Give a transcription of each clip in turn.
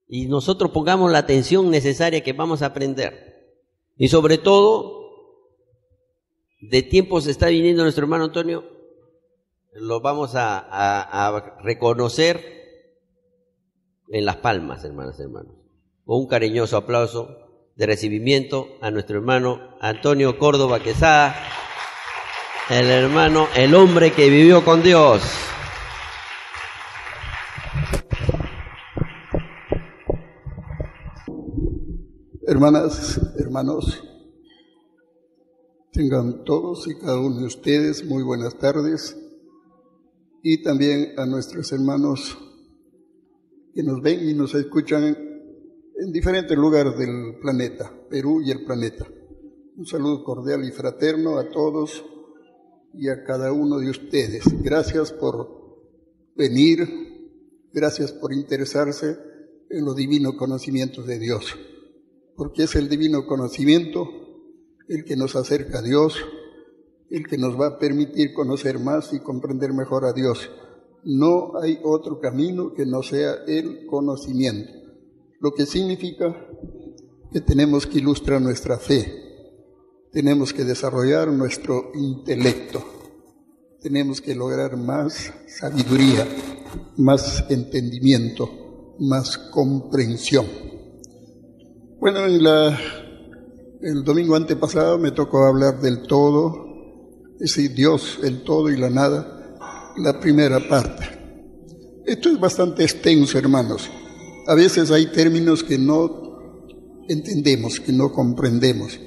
y nosotros pongamos la atención necesaria que vamos a aprender. Y sobre todo, de tiempo se está viniendo nuestro hermano Antonio, lo vamos a reconocer en Las Palmas, hermanas y hermanos. Con un cariñoso aplauso de recibimiento a nuestro hermano Antonio Córdoba Quesada, el hermano, el hombre que vivió con Dios. Hermanas, hermanos, tengan todos y cada uno de ustedes muy buenas tardes, y también a nuestros hermanos que nos ven y nos escuchan en diferentes lugares del planeta, Perú y el planeta. Un saludo cordial y fraterno a todos y a cada uno de ustedes. Gracias por venir, gracias por interesarse en los divinos conocimientos de Dios, porque es el divino conocimiento el que nos acerca a Dios, el que nos va a permitir conocer más y comprender mejor a Dios. No hay otro camino que no sea el conocimiento, lo que significa que tenemos que ilustrar nuestra fe, tenemos que desarrollar nuestro intelecto, tenemos que lograr más sabiduría, más entendimiento, más comprensión. Bueno, el domingo antepasado me tocó hablar del todo, es decir, Dios, el todo y la nada, la primera parte. Esto es bastante extenso, hermanos. A veces hay términos que no entendemos, que no comprendemos.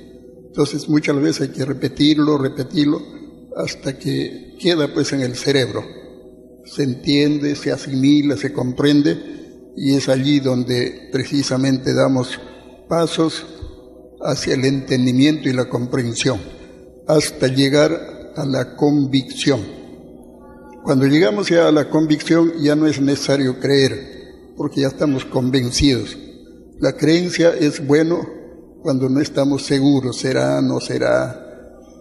Entonces muchas veces hay que repetirlo, hasta que queda pues en el cerebro. Se entiende, se asimila, se comprende, y es allí donde precisamente damos pasos hacia el entendimiento y la comprensión, hasta llegar a la convicción. Cuando llegamos ya a la convicción, ya no es necesario creer, porque ya estamos convencidos. La creencia es bueno cuando no estamos seguros, será, no será,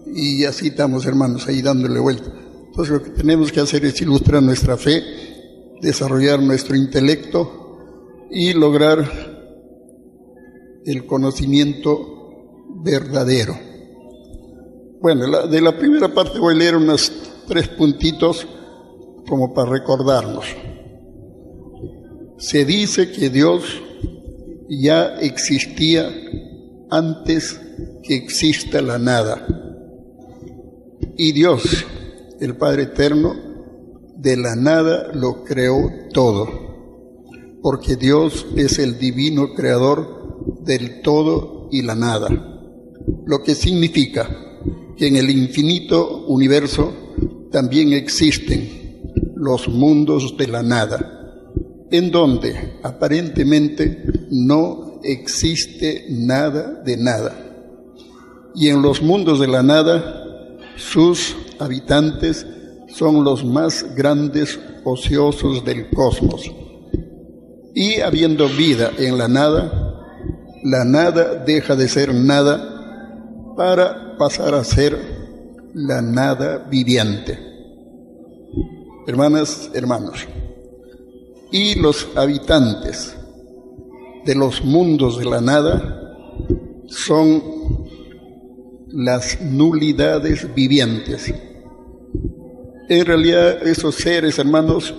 y así estamos, hermanos, ahí dándole vuelta. Entonces lo que tenemos que hacer es ilustrar nuestra fe, desarrollar nuestro intelecto y lograr el conocimiento verdadero. Bueno, de la primera parte voy a leer unos 3 puntitos como para recordarnos. Se dice que Dios ya existía antes que exista la nada. Y Dios, el Padre Eterno, de la nada lo creó todo, porque Dios es el divino creador del todo y la nada, lo que significa que en el infinito universo también existen los mundos de la nada, en donde aparentemente no existe nada de nada. Y en los mundos de la nada, sus habitantes son los más grandes ociosos del cosmos. Y habiendo vida en la nada deja de ser nada para pasar a ser la nada viviente. Hermanas, hermanos, y los habitantes de los mundos de la nada son las nulidades vivientes. En realidad esos seres, hermanos,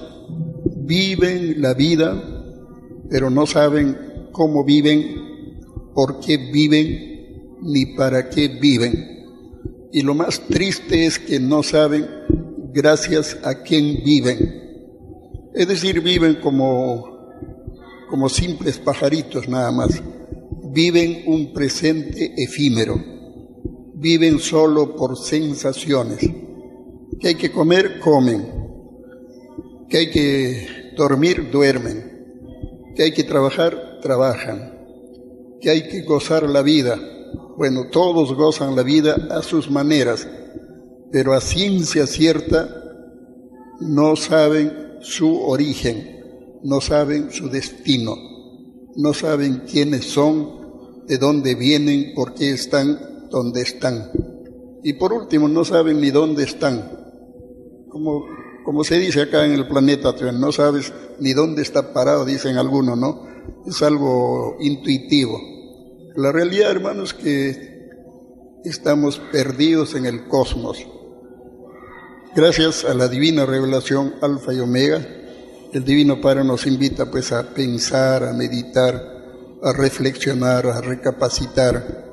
viven la vida, pero no saben cómo viven, por qué viven, ni para qué viven. Y lo más triste es que no saben gracias a quién viven. Es decir, viven como simples pajaritos nada más. Viven un presente efímero. Viven solo por sensaciones. Que hay que comer, comen. Que hay que dormir, duermen. Que hay que trabajar, trabajan. Que hay que gozar la vida. Bueno, todos gozan la vida a sus maneras, pero a ciencia cierta no saben su origen, no saben su destino, no saben quiénes son, de dónde vienen, por qué están donde están. Y por último, no saben ni dónde están. Como se dice acá en el planeta, no sabes ni dónde está parado, dicen algunos, ¿no? es algo intuitivo. La realidad, hermanos, que estamos perdidos en el cosmos. Gracias a la divina revelación Alfa y Omega, el Divino Padre nos invita pues a pensar, a meditar, a reflexionar, a recapacitar.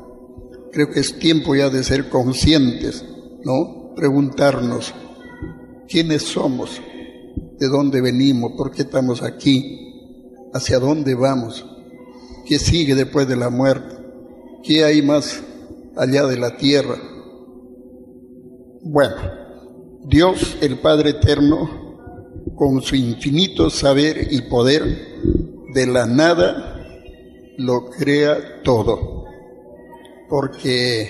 Creo que es tiempo ya de ser conscientes, ¿no? Preguntarnos, ¿quiénes somos? ¿De dónde venimos? ¿Por qué estamos aquí? ¿Hacia dónde vamos? ¿Qué sigue después de la muerte? ¿Qué hay más allá de la tierra? Bueno, Dios, el Padre Eterno, con su infinito saber y poder, de la nada lo crea todo. Porque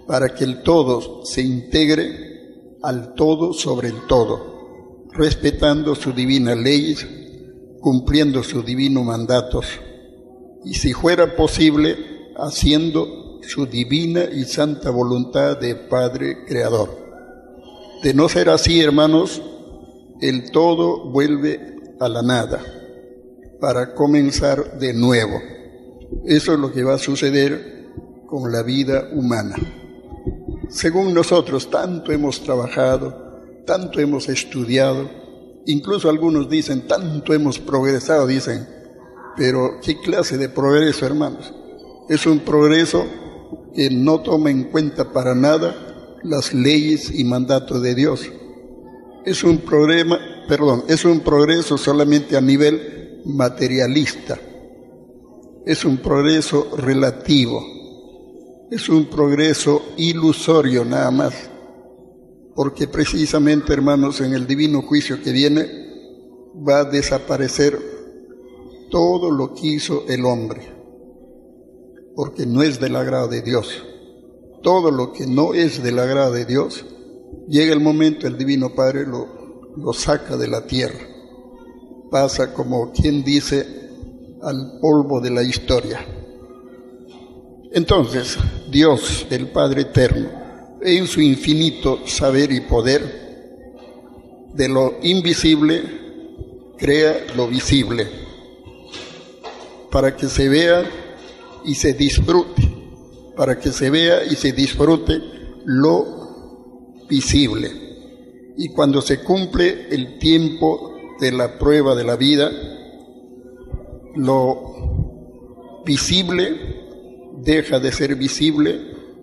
para que el todo se integre al todo sobre el todo, respetando sus divinas leyes, cumpliendo sus divinos mandatos, y si fuera posible, haciendo su divina y santa voluntad de Padre Creador. De no ser así, hermanos, el todo vuelve a la nada, para comenzar de nuevo. Eso es lo que va a suceder con la vida humana. Según nosotros, tanto hemos trabajado, tanto hemos estudiado, incluso algunos dicen, tanto hemos progresado, dicen, pero ¿qué clase de progreso, hermanos? Es un progreso que no toma en cuenta para nada las leyes y mandatos de Dios. Es un progreso solamente a nivel materialista. Es un progreso relativo. Es un progreso ilusorio nada más, porque precisamente, hermanos, en el divino juicio que viene va a desaparecer todo lo que hizo el hombre, porque no es del agrado de Dios. Todo lo que no es del agrado de Dios, llega el momento, el Divino Padre lo saca de la tierra, pasa como quien dice al polvo de la historia. Entonces, Dios, el Padre Eterno, en su infinito saber y poder, de lo invisible, crea lo visible, para que se vea y se disfrute, para que se vea y se disfrute lo visible. Y cuando se cumple el tiempo de la prueba de la vida, lo visible deja de ser visible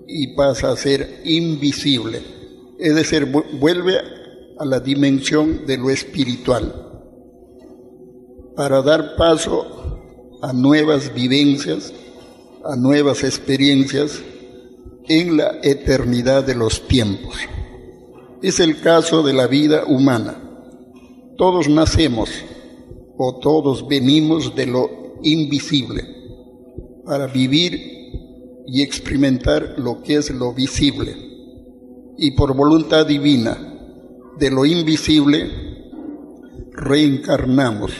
y pasa a ser invisible. Es decir, vuelve a la dimensión de lo espiritual, para dar paso a nuevas vivencias, a nuevas experiencias en la eternidad de los tiempos. Es el caso de la vida humana. Todos nacemos o todos venimos de lo invisible para vivir y experimentar lo que es lo visible. Y por voluntad divina, de lo invisible, reencarnamos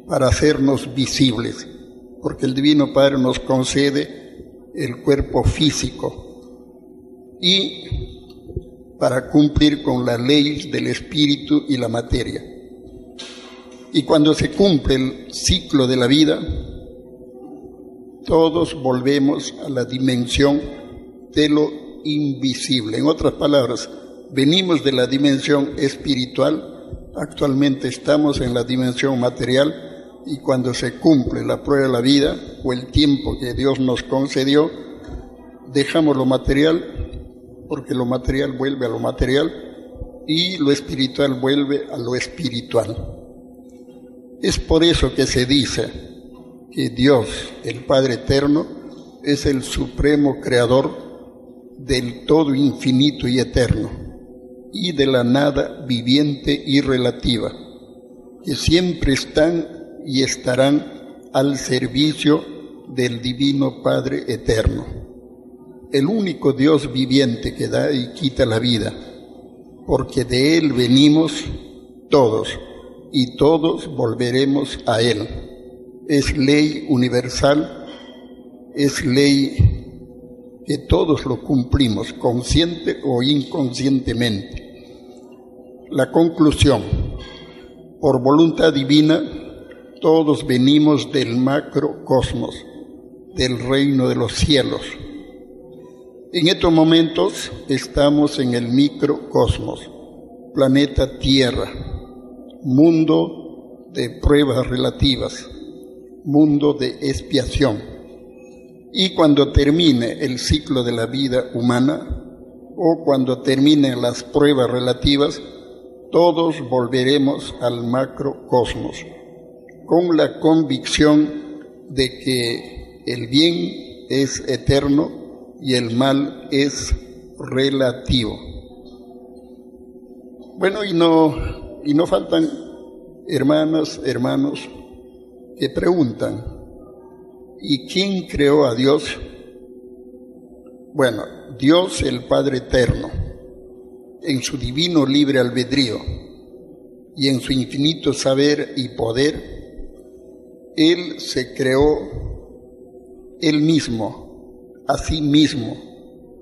para hacernos visibles, porque el Divino Padre nos concede el cuerpo físico y para cumplir con las leyes del espíritu y la materia. Y cuando se cumple el ciclo de la vida, todos volvemos a la dimensión de lo invisible. En otras palabras, venimos de la dimensión espiritual, actualmente estamos en la dimensión material, y cuando se cumple la prueba de la vida o el tiempo que Dios nos concedió, dejamos lo material, porque lo material vuelve a lo material y lo espiritual vuelve a lo espiritual. Es por eso que se dice que Dios, el Padre Eterno, es el supremo creador del todo infinito y eterno, y de la nada viviente y relativa, que siempre están y estarán al servicio del Divino Padre Eterno, el único Dios viviente que da y quita la vida, porque de Él venimos todos, y todos volveremos a Él. Es ley universal, es ley que todos lo cumplimos, consciente o inconscientemente. La conclusión: por voluntad divina, todos venimos del macrocosmos, del reino de los cielos. En estos momentos estamos en el microcosmos, planeta Tierra, mundo de pruebas relativas, mundo de expiación. Y cuando termine el ciclo de la vida humana, o cuando terminen las pruebas relativas, todos volveremos al macrocosmos, con la convicción de que el bien es eterno y el mal es relativo. Bueno, y no faltan hermanas, hermanos que preguntan, ¿y quién creó a Dios? Bueno, Dios el Padre Eterno, en su divino libre albedrío y en su infinito saber y poder, Él se creó Él mismo, a sí mismo,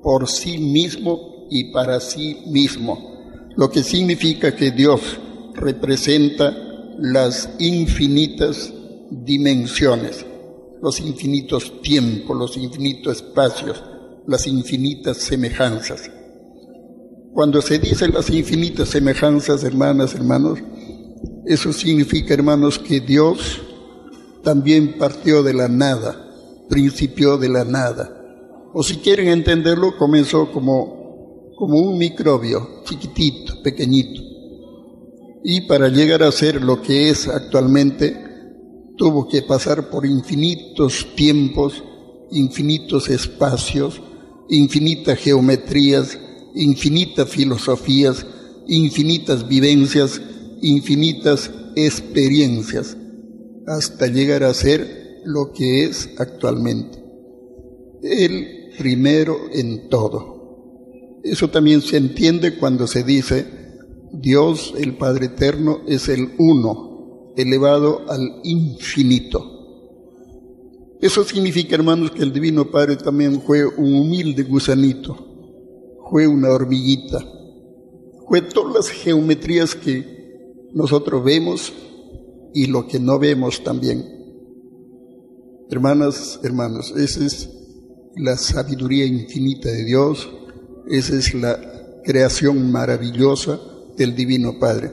por sí mismo y para sí mismo, lo que significa que Dios representa las infinitas dimensiones, los infinitos tiempos, los infinitos espacios, las infinitas semejanzas. Cuando se dicen las infinitas semejanzas, hermanas, hermanos, eso significa, hermanos, que Dios también partió de la nada, principió de la nada. O si quieren entenderlo, comenzó como un microbio, chiquitito, pequeñito. Y para llegar a ser lo que es actualmente, tuvo que pasar por infinitos tiempos, infinitos espacios, infinitas geometrías, infinitas filosofías, infinitas vivencias, infinitas experiencias, hasta llegar a ser lo que es actualmente. El primero en todo. Eso también se entiende cuando se dice Dios, el Padre Eterno, es el uno, elevado al infinito. Eso significa, hermanos, que el Divino Padre también fue un humilde gusanito, fue una hormiguita, fue todas las geometrías que nosotros vemos y lo que no vemos también. Hermanas, hermanos, esa es la sabiduría infinita de Dios, esa es la creación maravillosa del Divino Padre.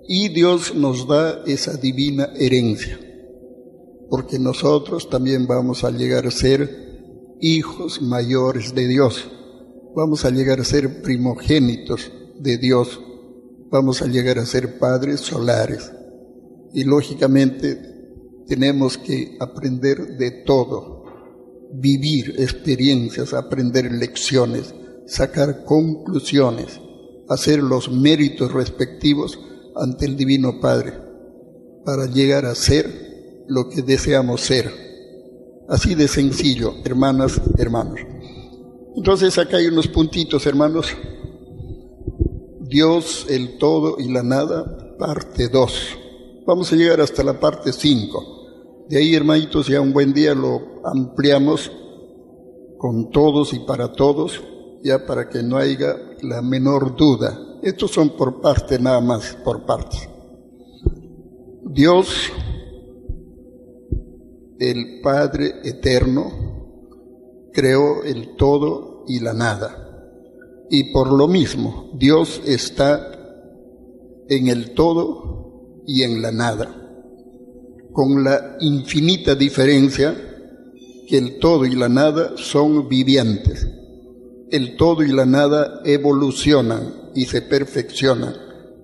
Y Dios nos da esa divina herencia, porque nosotros también vamos a llegar a ser hijos mayores de Dios, vamos a llegar a ser primogénitos de Dios, vamos a llegar a ser padres solares. Y lógicamente tenemos que aprender de todo, vivir experiencias, aprender lecciones, sacar conclusiones, hacer los méritos respectivos ante el Divino Padre, para llegar a ser lo que deseamos ser. Así de sencillo, hermanas, hermanos. Entonces acá hay unos puntitos, hermanos. Dios, el todo y la nada, parte 2. Vamos a llegar hasta la parte 5. De ahí, hermanitos, ya un buen día lo ampliamos con todos y para todos, ya para que no haya la menor duda. Estos son por parte nada más, por partes. Dios, el Padre Eterno, creó el todo y la nada. Y por lo mismo, Dios está en el todo y en la nada, con la infinita diferencia que el todo y la nada son vivientes. El todo y la nada evolucionan y se perfeccionan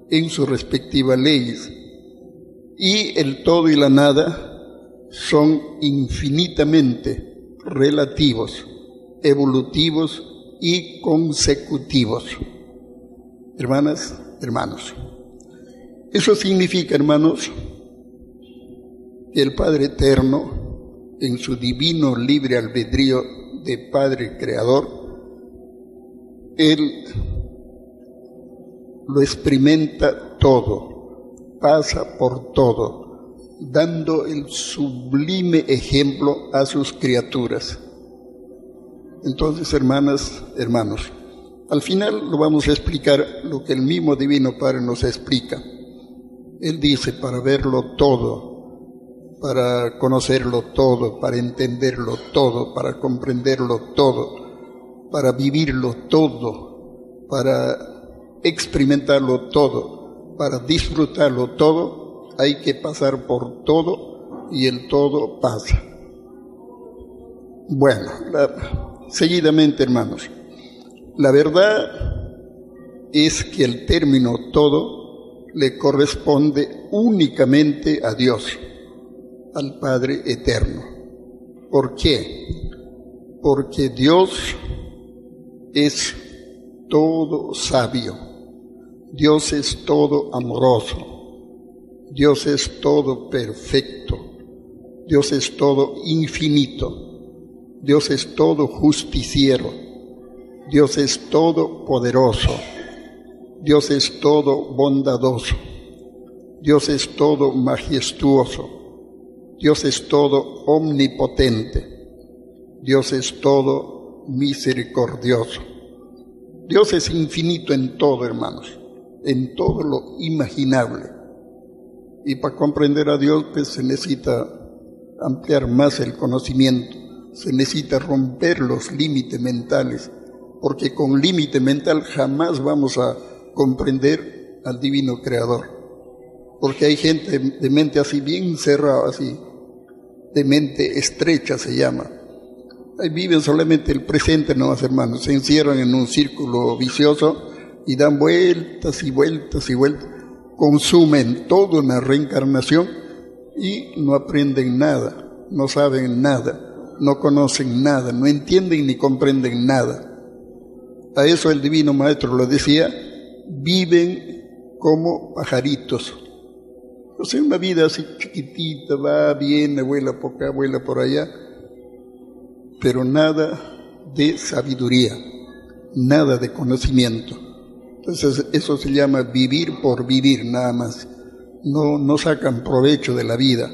en sus respectivas leyes. Y el todo y la nada son infinitamente relativos, evolutivos y consecutivos. Hermanas, hermanos, eso significa, hermanos, que el Padre Eterno, en su divino libre albedrío de Padre Creador, Él lo experimenta todo, pasa por todo, dando el sublime ejemplo a sus criaturas. Entonces, hermanas, hermanos, al final lo vamos a explicar lo que el mismo Divino Padre nos explica. Él dice, para verlo todo, para conocerlo todo, para entenderlo todo, para comprenderlo todo, para vivirlo todo, para experimentarlo todo, para disfrutarlo todo. Hay que pasar por todo y el todo pasa. Bueno, seguidamente, hermanos, la verdad es que el término todo le corresponde únicamente a Dios, al Padre eterno. ¿Por qué? Porque Dios es todo sabio, Dios es todo amoroso, Dios es todo perfecto, Dios es todo infinito, Dios es todo justiciero, Dios es todo poderoso, Dios es todo bondadoso, Dios es todo majestuoso, Dios es todo omnipotente, Dios es todo misericordioso. Dios es infinito en todo, hermanos, en todo lo imaginable. Y para comprender a Dios, pues se necesita ampliar más el conocimiento, se necesita romper los límites mentales, porque con límite mental jamás vamos a comprender al divino creador. Porque hay gente de mente así bien cerrada, así, de mente estrecha se llama. Ahí viven solamente el presente nomás, hermanos, se encierran en un círculo vicioso y dan vueltas y vueltas y vueltas, consumen toda una reencarnación y no aprenden nada, no saben nada, no conocen nada, no entienden ni comprenden nada. A eso el Divino Maestro lo decía, viven como pajaritos. O sea, una vida así chiquitita, va, viene, vuela por acá, vuela por allá, pero nada de sabiduría, nada de conocimiento. Entonces eso se llama vivir por vivir nada más. No sacan provecho de la vida,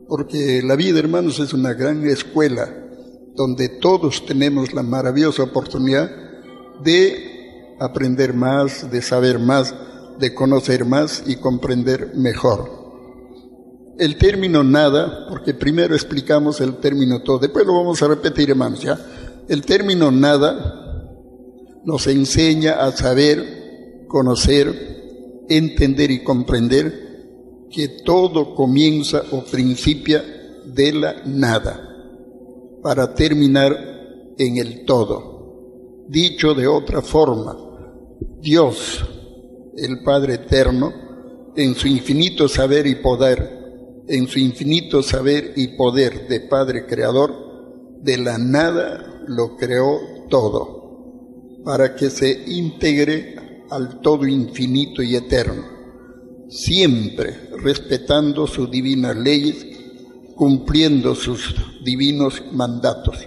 porque la vida, hermanos, es una gran escuela donde todos tenemos la maravillosa oportunidad de aprender más, de saber más, de conocer más y comprender mejor. El término nada, porque primero explicamos el término todo, después lo vamos a repetir, hermanos, ¿ya? El término nada nos enseña a saber, conocer, entender y comprender que todo comienza o principia de la nada, para terminar en el todo. Dicho de otra forma, Dios, el Padre eterno, en su infinito saber y poder, en su infinito saber y poder de Padre Creador, de la nada lo creó todo, para que se integre al todo infinito y eterno, siempre respetando sus divinas leyes, cumpliendo sus divinos mandatos.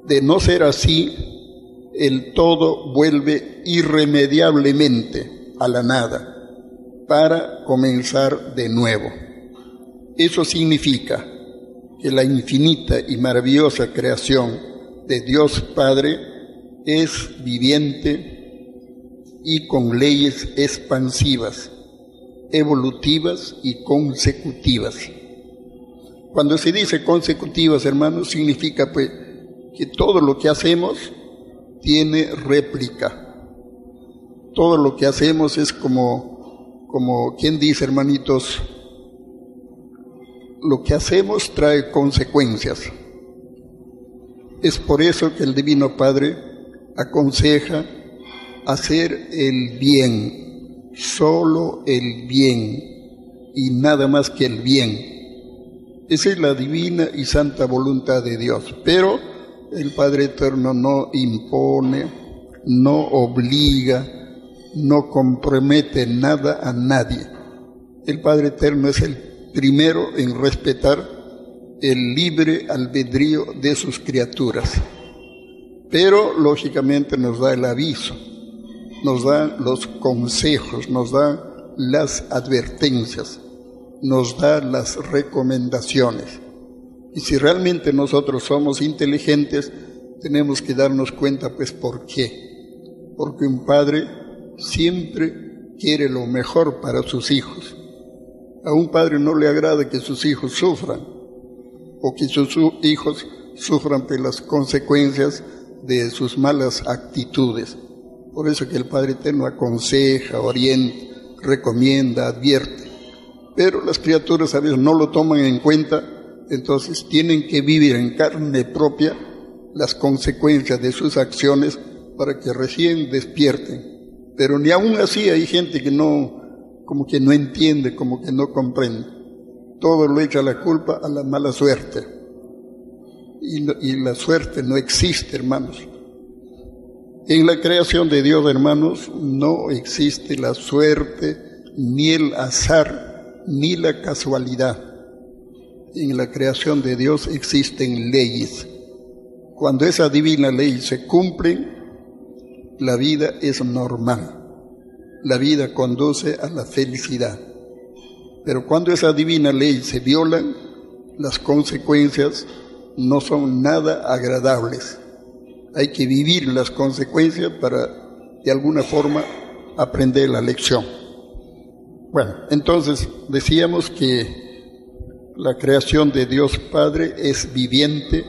De no ser así, el todo vuelve irremediablemente a la nada, para comenzar de nuevo. Eso significa que la infinita y maravillosa creación de Dios Padre es viviente y con leyes expansivas, evolutivas y consecutivas. Cuando se dice consecutivas, hermanos, significa pues que todo lo que hacemos tiene réplica. Todo lo que hacemos es como quien dice, hermanitos, lo que hacemos trae consecuencias. Es por eso que el Divino Padre aconseja hacer el bien, solo el bien y nada más que el bien. Esa es la divina y santa voluntad de Dios. Pero el Padre Eterno no impone, no obliga, no compromete nada a nadie. El Padre Eterno es el primero en respetar el libre albedrío de sus criaturas. Pero lógicamente nos da el aviso, nos da los consejos, nos da las advertencias, nos da las recomendaciones. Y si realmente nosotros somos inteligentes, tenemos que darnos cuenta, pues, ¿por qué? Porque un padre siempre quiere lo mejor para sus hijos. A un padre no le agrada que sus hijos sufran, o que sus hijos sufran por las consecuencias de sus malas actitudes. Por eso que el Padre Eterno aconseja, orienta, recomienda, advierte. Pero las criaturas a veces no lo toman en cuenta, entonces tienen que vivir en carne propia las consecuencias de sus acciones para que recién despierten. Pero ni aún así hay gente que como que no entiende, como que no comprende. Todo lo echa la culpa a la mala suerte. Y la suerte no existe, hermanos. En la creación de Dios, hermanos, no existe la suerte, ni el azar, ni la casualidad. En la creación de Dios existen leyes. Cuando esa divina ley se cumple, la vida es normal. La vida conduce a la felicidad. Pero cuando esa divina ley se viola, las consecuencias no son nada agradables. Hay que vivir las consecuencias para, de alguna forma, aprender la lección. Bueno, entonces decíamos que la creación de Dios Padre es viviente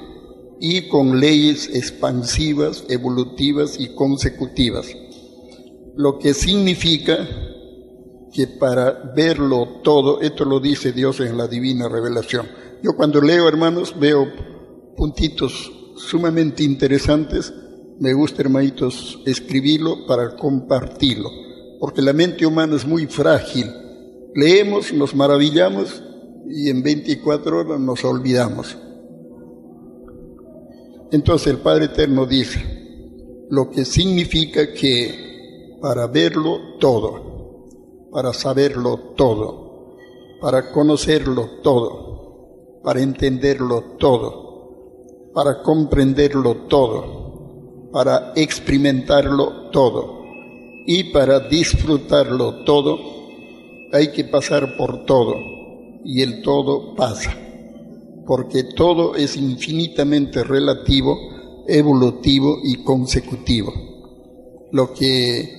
y con leyes expansivas, evolutivas y consecutivas. Lo que significa que para verlo todo, esto lo dice Dios en la divina revelación. Yo cuando leo, hermanos, veo puntitos sumamente interesantes. Me gusta, hermanitos, escribirlo para compartirlo, porque la mente humana es muy frágil. Leemos, nos maravillamos y en 24 horas nos olvidamos. Entonces el Padre Eterno dice, lo que significa que para verlo todo, para saberlo todo, para conocerlo todo, para entenderlo todo, para comprenderlo todo, para experimentarlo todo y para disfrutarlo todo, hay que pasar por todo, y el todo pasa, porque todo es infinitamente relativo, evolutivo y consecutivo. Lo que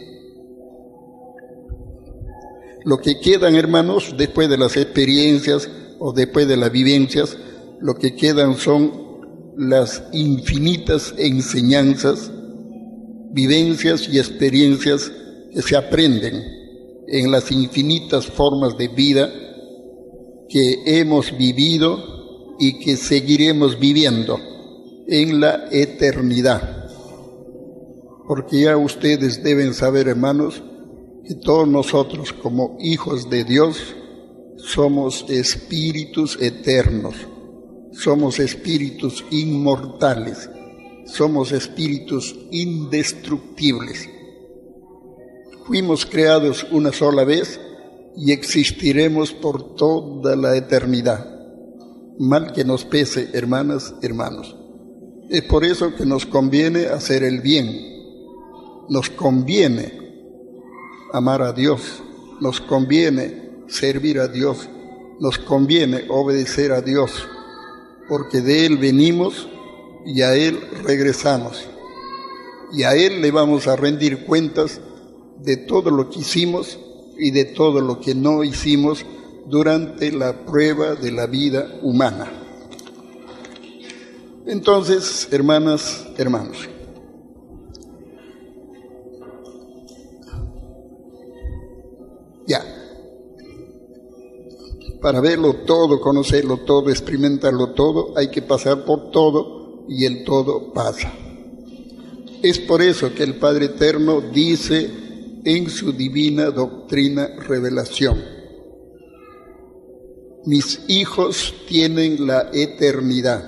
quedan, hermanos, después de las experiencias o después de las vivencias, lo que quedan son las infinitas enseñanzas, vivencias y experiencias que se aprenden en las infinitas formas de vida que hemos vivido y que seguiremos viviendo en la eternidad. Porque ya ustedes deben saber, hermanos, que todos nosotros como hijos de Dios somos espíritus eternos, somos espíritus inmortales, somos espíritus indestructibles. Fuimos creados una sola vez y existiremos por toda la eternidad. Mal que nos pese, hermanas, hermanos. Es por eso que nos conviene hacer el bien, nos conviene amar a Dios, nos conviene servir a Dios, nos conviene obedecer a Dios, porque de Él venimos y a Él regresamos. Y a Él le vamos a rendir cuentas de todo lo que hicimos y de todo lo que no hicimos durante la prueba de la vida humana. Entonces, hermanas, hermanos, ya, para verlo todo, conocerlo todo, experimentarlo todo, hay que pasar por todo y el todo pasa. Es por eso que el Padre Eterno dice en su divina doctrina revelación: mis hijos tienen la eternidad,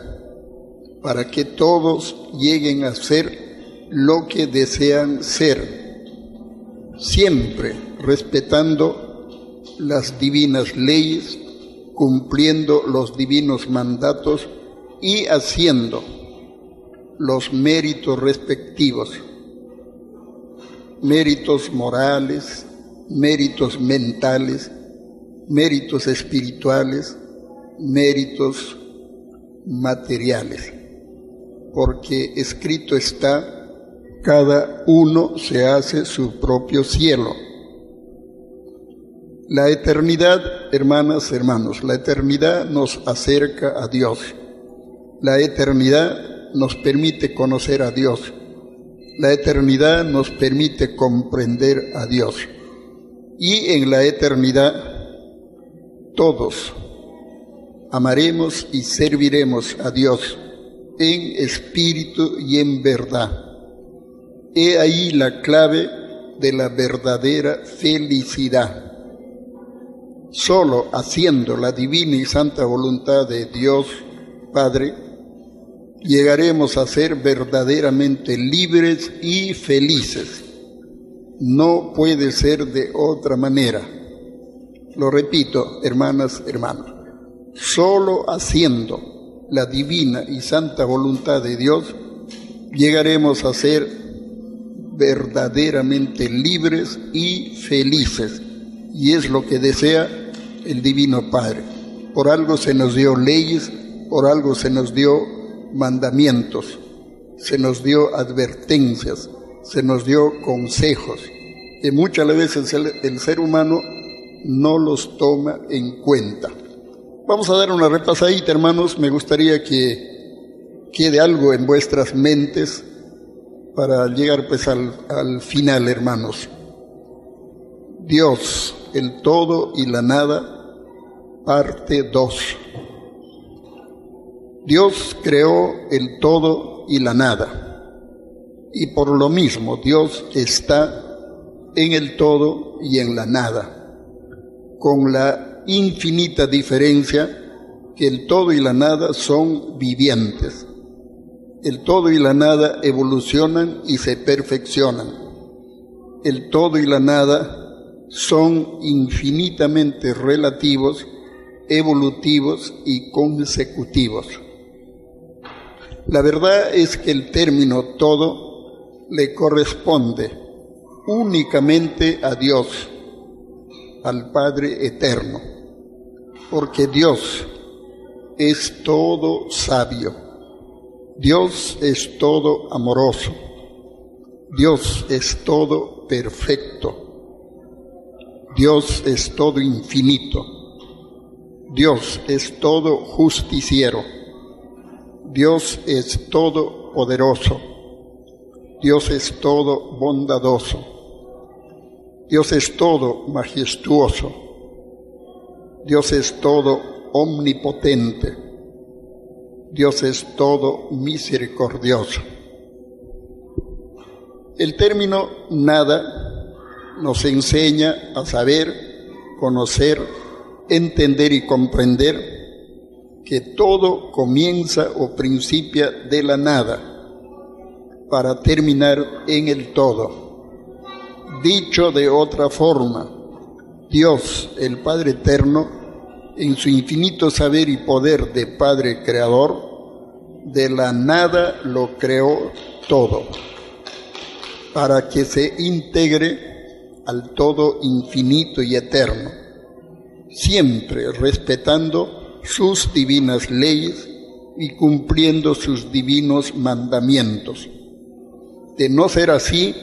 para que todos lleguen a ser lo que desean ser, siempre respetando las divinas leyes, cumpliendo los divinos mandatos y haciendo los méritos respectivos, méritos morales, méritos mentales, méritos espirituales, méritos materiales. Porque escrito está, cada uno se hace su propio cielo. La eternidad, hermanas, hermanos, la eternidad nos acerca a Dios. La eternidad nos permite conocer a Dios. La eternidad nos permite comprender a Dios. Y en la eternidad todos amaremos y serviremos a Dios en espíritu y en verdad. He ahí la clave de la verdadera felicidad. Solo haciendo la divina y santa voluntad de Dios Padre, llegaremos a ser verdaderamente libres y felices. No puede ser de otra manera. Lo repito, hermanas, hermanos. Solo haciendo la divina y santa voluntad de Dios, llegaremos a ser verdaderamente libres y felices. Y es lo que desea el Divino Padre. Por algo se nos dio leyes, por algo se nos dio mandamientos, se nos dio advertencias, se nos dio consejos, que muchas veces el ser humano no los toma en cuenta. Vamos a dar una repasadita, hermanos. Me gustaría que quede algo en vuestras mentes para llegar pues al final, hermanos. Dios, el todo y la nada, parte 2. Dios creó el todo y la nada, y por lo mismo Dios está en el todo y en la nada, con la infinita diferencia que el todo y la nada son vivientes. El todo y la nada evolucionan y se perfeccionan. El todo y la nada son infinitamente relativos, evolutivos y consecutivos. La verdad es que el término todo le corresponde únicamente a Dios, al Padre eterno, porque Dios es todo sabio, Dios es todo amoroso, Dios es todo perfecto, Dios es todo infinito, Dios es todo justiciero, Dios es todo poderoso, Dios es todo bondadoso, Dios es todo majestuoso, Dios es todo omnipotente, Dios es todo misericordioso. El término nada nos enseña a saber, conocer, entender y comprender que todo comienza o principia de la nada para terminar en el todo. Dicho de otra forma, Dios, el Padre eterno, en su infinito saber y poder de Padre creador, de la nada lo creó todo, para que se integre al todo infinito y eterno, siempre respetando sus divinas leyes y cumpliendo sus divinos mandamientos. De no ser así,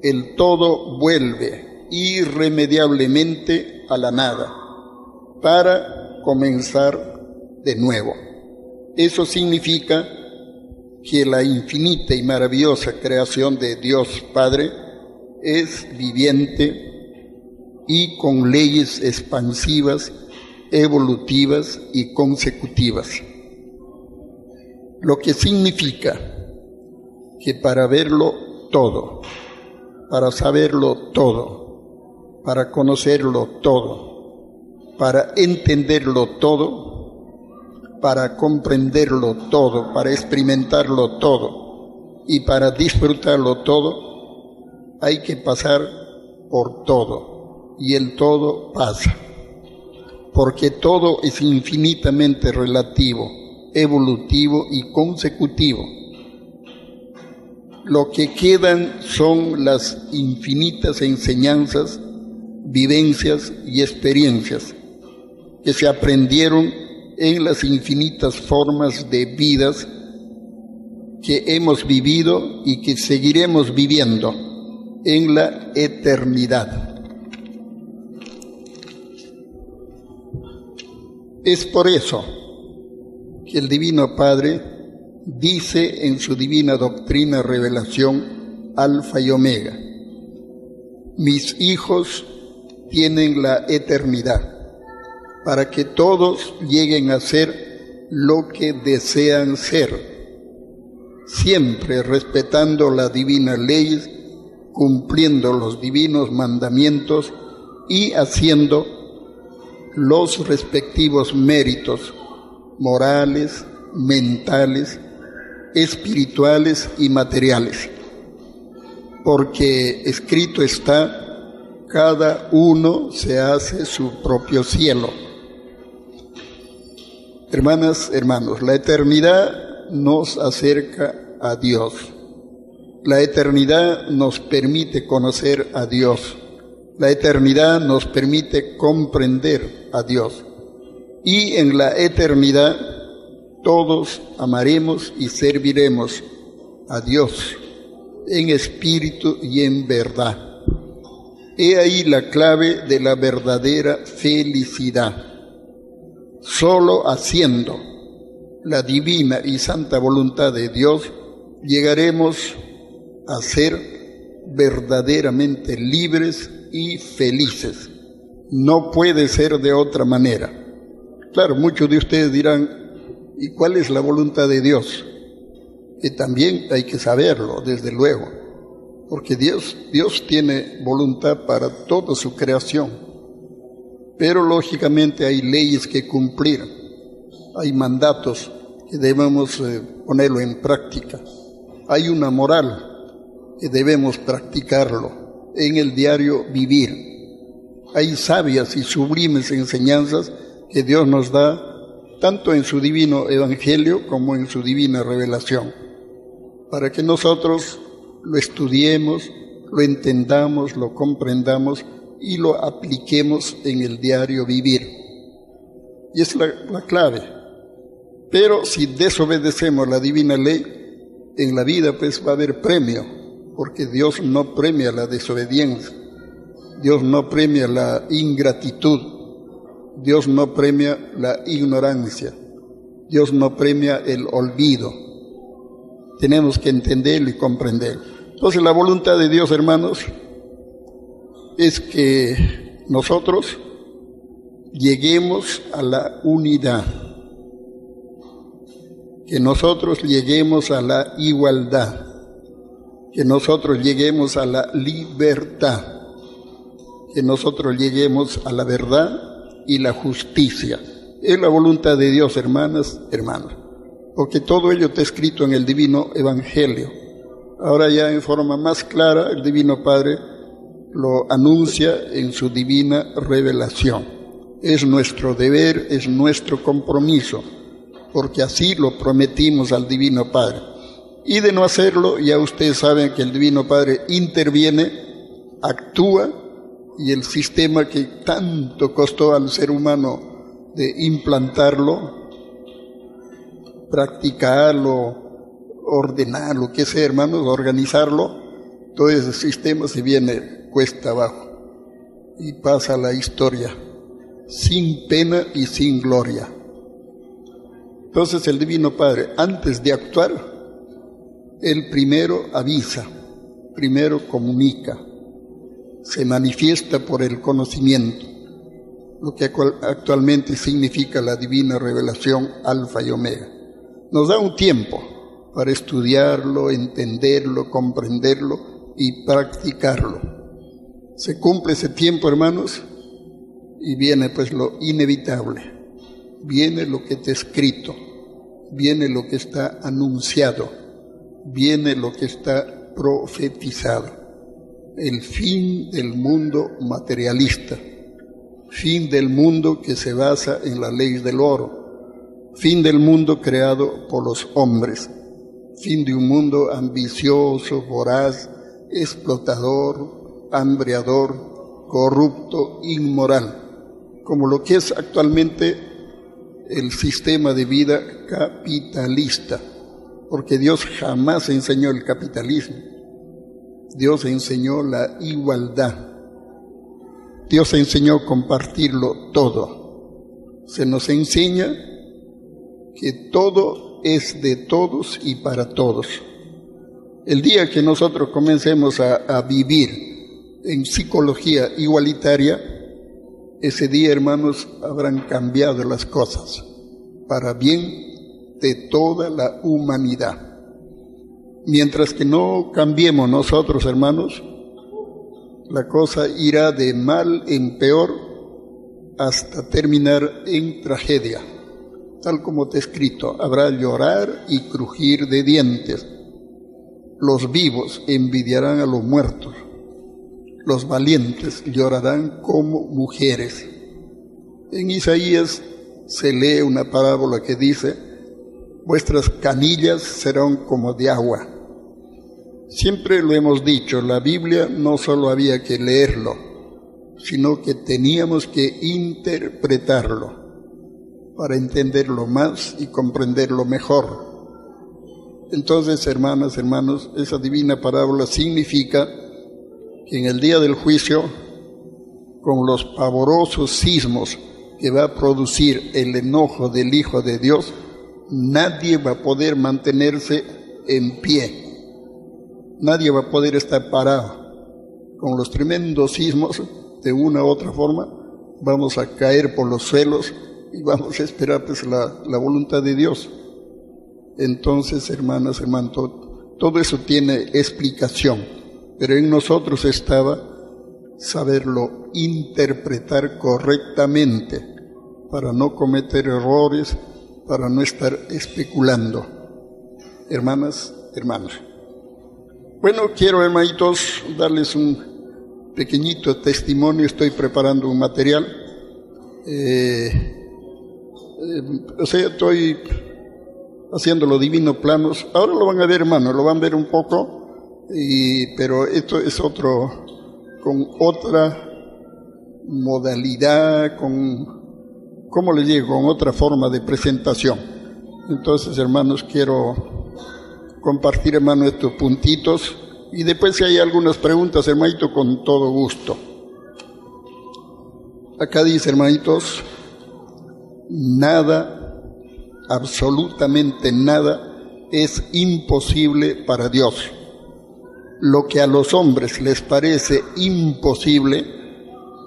el todo vuelve irremediablemente a la nada, para comenzar de nuevo. Eso significa que la infinita y maravillosa creación de Dios Padre es viviente y con leyes expansivas, evolutivas y consecutivas. Lo que significa que para verlo todo, para saberlo todo, para conocerlo todo, para entenderlo todo, para comprenderlo todo, para experimentarlo todo y para disfrutarlo todo, hay que pasar por todo, y el todo pasa, porque todo es infinitamente relativo, evolutivo y consecutivo. Lo que quedan son las infinitas enseñanzas, vivencias y experiencias que se aprendieron en las infinitas formas de vidas que hemos vivido y que seguiremos viviendo en la eternidad. Es por eso que el Divino Padre dice en su divina doctrina revelación Alfa y Omega: mis hijos tienen la eternidad, para que todos lleguen a ser lo que desean ser, siempre respetando la divina ley, cumpliendo los divinos mandamientos y haciendo los respectivos méritos morales, mentales, espirituales y materiales. Porque escrito está: cada uno se hace su propio cielo. Hermanas, hermanos, la eternidad nos acerca a Dios. La eternidad nos permite conocer a Dios. La eternidad nos permite comprender a Dios. Y en la eternidad todos amaremos y serviremos a Dios en espíritu y en verdad. He ahí la clave de la verdadera felicidad. Solo haciendo la divina y santa voluntad de Dios llegaremos a ser verdaderamente libres y felices. No puede ser de otra manera. Claro, muchos de ustedes dirán: ¿y cuál es la voluntad de Dios? Que también hay que saberlo, desde luego, porque Dios tiene voluntad para toda su creación. Pero lógicamente hay leyes que cumplir, hay mandatos que debemos ponerlo en práctica, hay una moral que debemos practicarlo en el diario vivir. Hay sabias y sublimes enseñanzas que Dios nos da tanto en su divino evangelio como en su divina revelación, para que nosotros lo estudiemos, lo entendamos, lo comprendamos y lo apliquemos en el diario vivir. Y es la clave. Pero si desobedecemos la divina ley, en la vida pues va a haber premio, porque Dios no premia la desobediencia, Dios no premia la ingratitud, Dios no premia la ignorancia, Dios no premia el olvido. Tenemos que entenderlo y comprenderlo. Entonces la voluntad de Dios, hermanos, es que nosotros lleguemos a la unidad, que nosotros lleguemos a la igualdad, que nosotros lleguemos a la libertad, que nosotros lleguemos a la verdad y la justicia. Es la voluntad de Dios, hermanas, hermanos, porque todo ello está escrito en el divino evangelio. Ahora ya en forma más clara el Divino Padre lo anuncia en su divina revelación. Es nuestro deber, es nuestro compromiso, porque así lo prometimos al Divino Padre. Y de no hacerlo, ya ustedes saben que el Divino Padre interviene, actúa, y el sistema que tanto costó al ser humano de implantarlo, practicarlo, ordenarlo, qué sé, hermanos, organizarlo, todo ese sistema se viene cuesta abajo y pasa a la historia sin pena y sin gloria. Entonces el Divino Padre, antes de actuar, Él primero avisa, primero comunica, se manifiesta por el conocimiento, lo que actualmente significa la divina revelación Alfa y Omega. Nos da un tiempo para estudiarlo, entenderlo, comprenderlo y practicarlo. Se cumple ese tiempo, hermanos, y viene pues lo inevitable, viene lo que está escrito, viene lo que está anunciado, viene lo que está profetizado. El fin del mundo materialista, fin del mundo que se basa en la ley del oro, fin del mundo creado por los hombres, fin de un mundo ambicioso, voraz, explotador, hambreador, corrupto, inmoral, como lo que es actualmente el sistema de vida capitalista, porque Dios jamás enseñó el capitalismo, Dios enseñó la igualdad, Dios enseñó compartirlo todo. se nos enseña que todo es de todos y para todos. El día que nosotros comencemos a vivir en psicología igualitaria, ese día, hermanos, habrán cambiado las cosas para bien de toda la humanidad. Mientras que no cambiemos nosotros, hermanos, la cosa irá de mal en peor hasta terminar en tragedia. Tal como está escrito, habrá llorar y crujir de dientes. Los vivos envidiarán a los muertos. Los valientes llorarán como mujeres. En Isaías se lee una parábola que dice: vuestras canillas serán como de agua. Siempre lo hemos dicho, la Biblia no solo había que leerlo, sino que teníamos que interpretarlo para entenderlo más y comprenderlo mejor. Entonces, hermanas, hermanos, esa divina parábola significa que en el día del juicio, con los pavorosos sismos que va a producir el enojo del Hijo de Dios, nadie va a poder mantenerse en pie. Nadie va a poder estar parado. Con los tremendos sismos, de una u otra forma, vamos a caer por los suelos y vamos a esperar pues la voluntad de Dios. Entonces, hermanas, hermanos, todo eso tiene explicación. Pero en nosotros estaba saberlo interpretar correctamente para no cometer errores, para no estar especulando. Hermanas, hermanos. Bueno, quiero, hermanitos, darles un pequeñito testimonio. Estoy preparando un material. Estoy haciendo los divinos planos. Ahora lo van a ver, hermano, lo van a ver un poco. Pero esto es otro, con otra modalidad, ¿cómo les digo? Con otra forma de presentación. Entonces, hermanos, quiero compartir, hermano, estos puntitos, y después si hay algunas preguntas, hermanito, con todo gusto. Acá dice, hermanitos, nada, absolutamente nada, es imposible para Dios. Lo que a los hombres les parece imposible,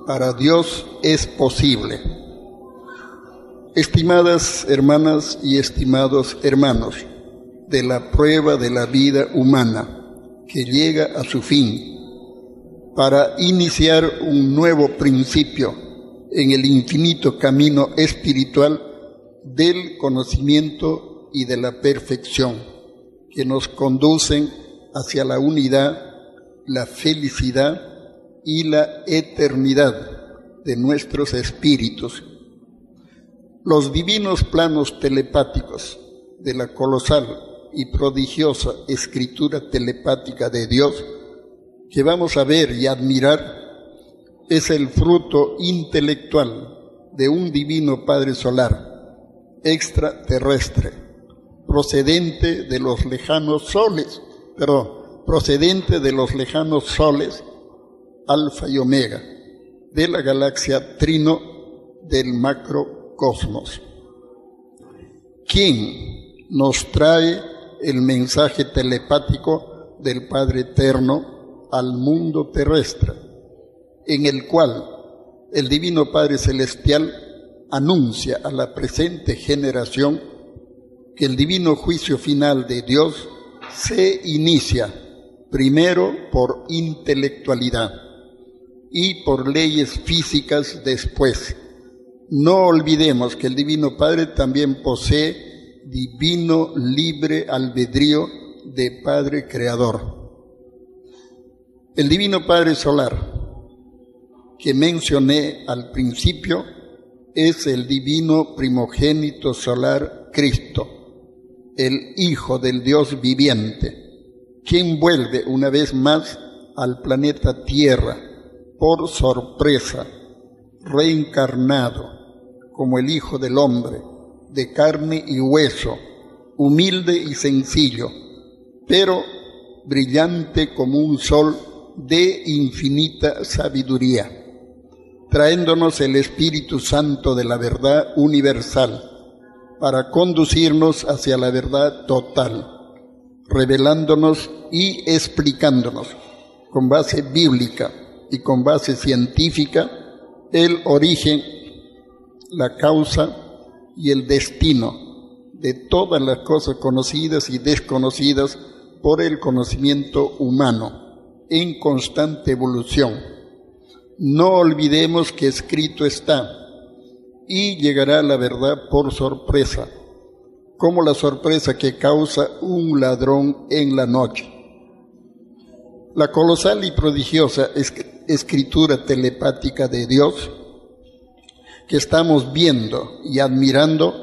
para Dios es posible. Estimadas hermanas y estimados hermanos, de la prueba de la vida humana que llega a su fin, para iniciar un nuevo principio en el infinito camino espiritual del conocimiento y de la perfección, que nos conducen hacia la unidad, la felicidad y la eternidad de nuestros espíritus. Los divinos planos telepáticos de la colosal y prodigiosa escritura telepática de Dios que vamos a ver y admirar es el fruto intelectual de un divino Padre solar, extraterrestre, procedente de los lejanos soles, Alfa y Omega, de la galaxia Trino del macrocosmos. ¿Quién nos trae el mensaje telepático del Padre Eterno al mundo terrestre, en el cual el Divino Padre Celestial anuncia a la presente generación que el divino juicio final de Dios se inicia primero por intelectualidad y por leyes físicas después. No olvidemos que el Divino Padre también posee divino libre albedrío de Padre Creador. El Divino Padre Solar que mencioné al principio es el divino primogénito solar Cristo, el Hijo del Dios viviente, quien vuelve una vez más al planeta Tierra por sorpresa, reencarnado como el Hijo del Hombre, de carne y hueso, humilde y sencillo, pero brillante como un sol de infinita sabiduría. trayéndonos el Espíritu Santo de la verdad universal para conducirnos hacia la verdad total, revelándonos y explicándonos con base bíblica y con base científica el origen, la causa y el destino de todas las cosas conocidas y desconocidas por el conocimiento humano en constante evolución. No olvidemos que escrito está, y llegará la verdad por sorpresa, como la sorpresa que causa un ladrón en la noche. La colosal y prodigiosa escritura telepática de Dios que estamos viendo y admirando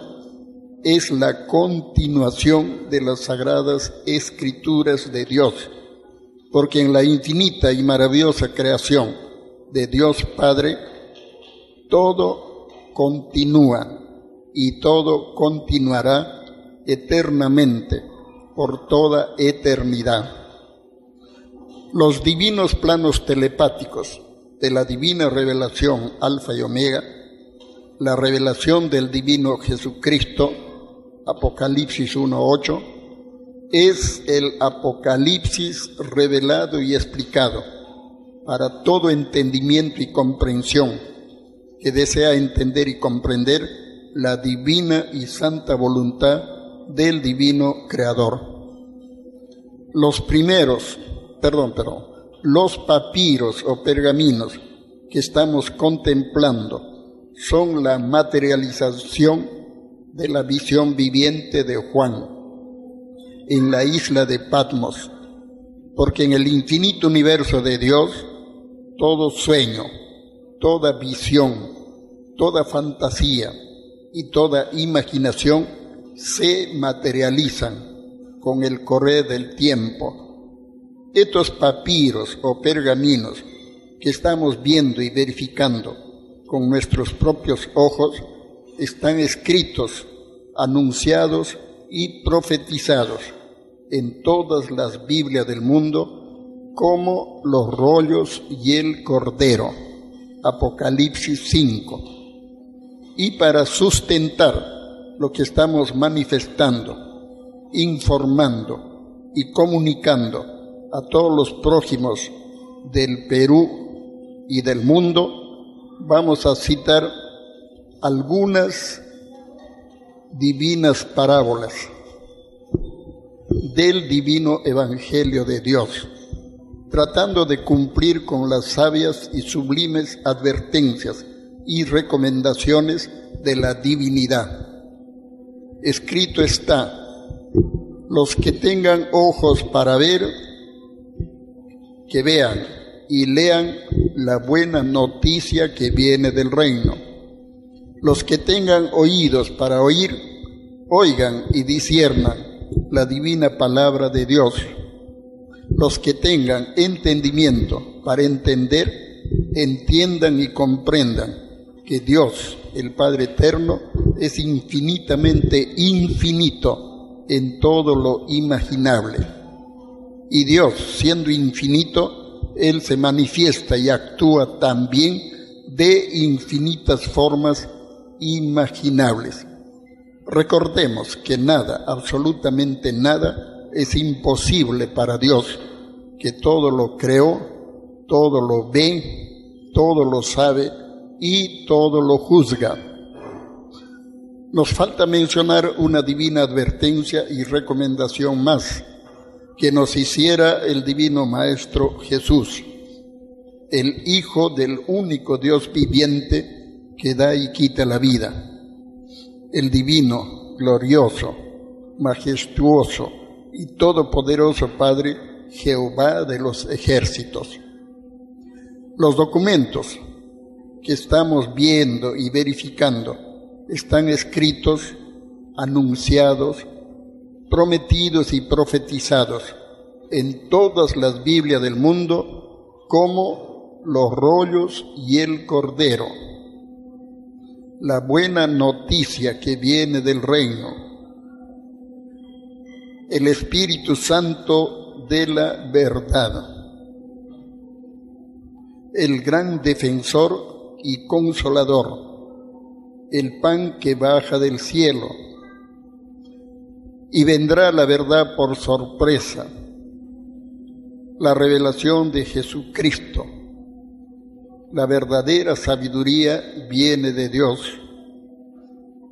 es la continuación de las sagradas escrituras de Dios, porque en la infinita y maravillosa creación de Dios Padre, todo continúa y todo continuará eternamente, por toda eternidad. Los divinos planos telepáticos de la divina revelación Alfa y Omega, la revelación del divino Jesucristo, Apocalipsis 1:8, es el Apocalipsis revelado y explicado para todo entendimiento y comprensión que desea entender y comprender la divina y santa voluntad del divino Creador. Los papiros o pergaminos que estamos contemplando son la materialización de la visión viviente de Juan en la isla de Patmos, porque en el infinito universo de Dios, todo sueño, toda visión, toda fantasía y toda imaginación se materializan con el correr del tiempo. Estos papiros o pergaminos que estamos viendo y verificando con nuestros propios ojos están escritos, anunciados y profetizados en todas las Biblias del mundo como los rollos y el Cordero, Apocalipsis 5. Y para sustentar lo que estamos manifestando, informando y comunicando a todos los prójimos del Perú y del mundo, vamos a citar algunas divinas parábolas del divino Evangelio de Dios, tratando de cumplir con las sabias y sublimes advertencias y recomendaciones de la divinidad. Escrito está: los que tengan ojos para ver, que vean y lean la buena noticia que viene del reino. Los que tengan oídos para oír, oigan y disciernan la divina palabra de Dios. Los que tengan entendimiento para entender, entiendan y comprendan que Dios, el Padre Eterno, es infinitamente infinito en todo lo imaginable. Y Dios, siendo infinito, Él se manifiesta y actúa también de infinitas formas imaginables. Recordemos que nada, absolutamente nada, es imposible para Dios, que todo lo creó, todo lo ve, todo lo sabe y todo lo juzga. Nos falta mencionar una divina advertencia y recomendación más que nos hiciera el divino Maestro Jesús, el Hijo del único Dios viviente que da y quita la vida, el divino, glorioso, majestuoso y todopoderoso Padre Jehová de los ejércitos. Los documentos que estamos viendo y verificando están escritos, anunciados, prometidos y profetizados en todas las Biblias del mundo como los rollos y el Cordero, la buena noticia que viene del reino, el Espíritu Santo de la verdad, el gran defensor y consolador, el pan que baja del cielo, y vendrá la verdad por sorpresa, la revelación de Jesucristo. La verdadera sabiduría viene de Dios,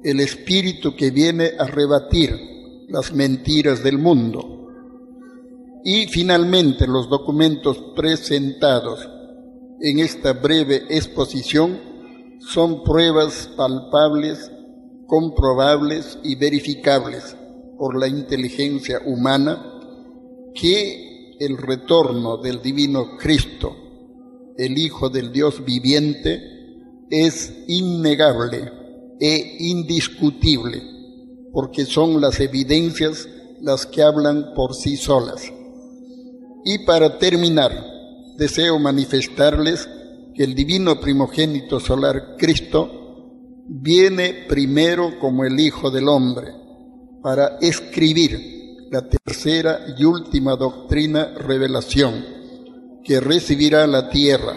el Espíritu que viene a rebatir las mentiras del mundo. Y finalmente los documentos presentados en esta breve exposición son pruebas palpables, comprobables y verificables por la inteligencia humana que el retorno del divino Cristo, el Hijo del Dios viviente, es innegable e indiscutible, porque son las evidencias las que hablan por sí solas. Y para terminar, deseo manifestarles que el divino primogénito solar Cristo viene primero como el Hijo del Hombre para escribir la tercera y última doctrina revelación que recibirá la tierra,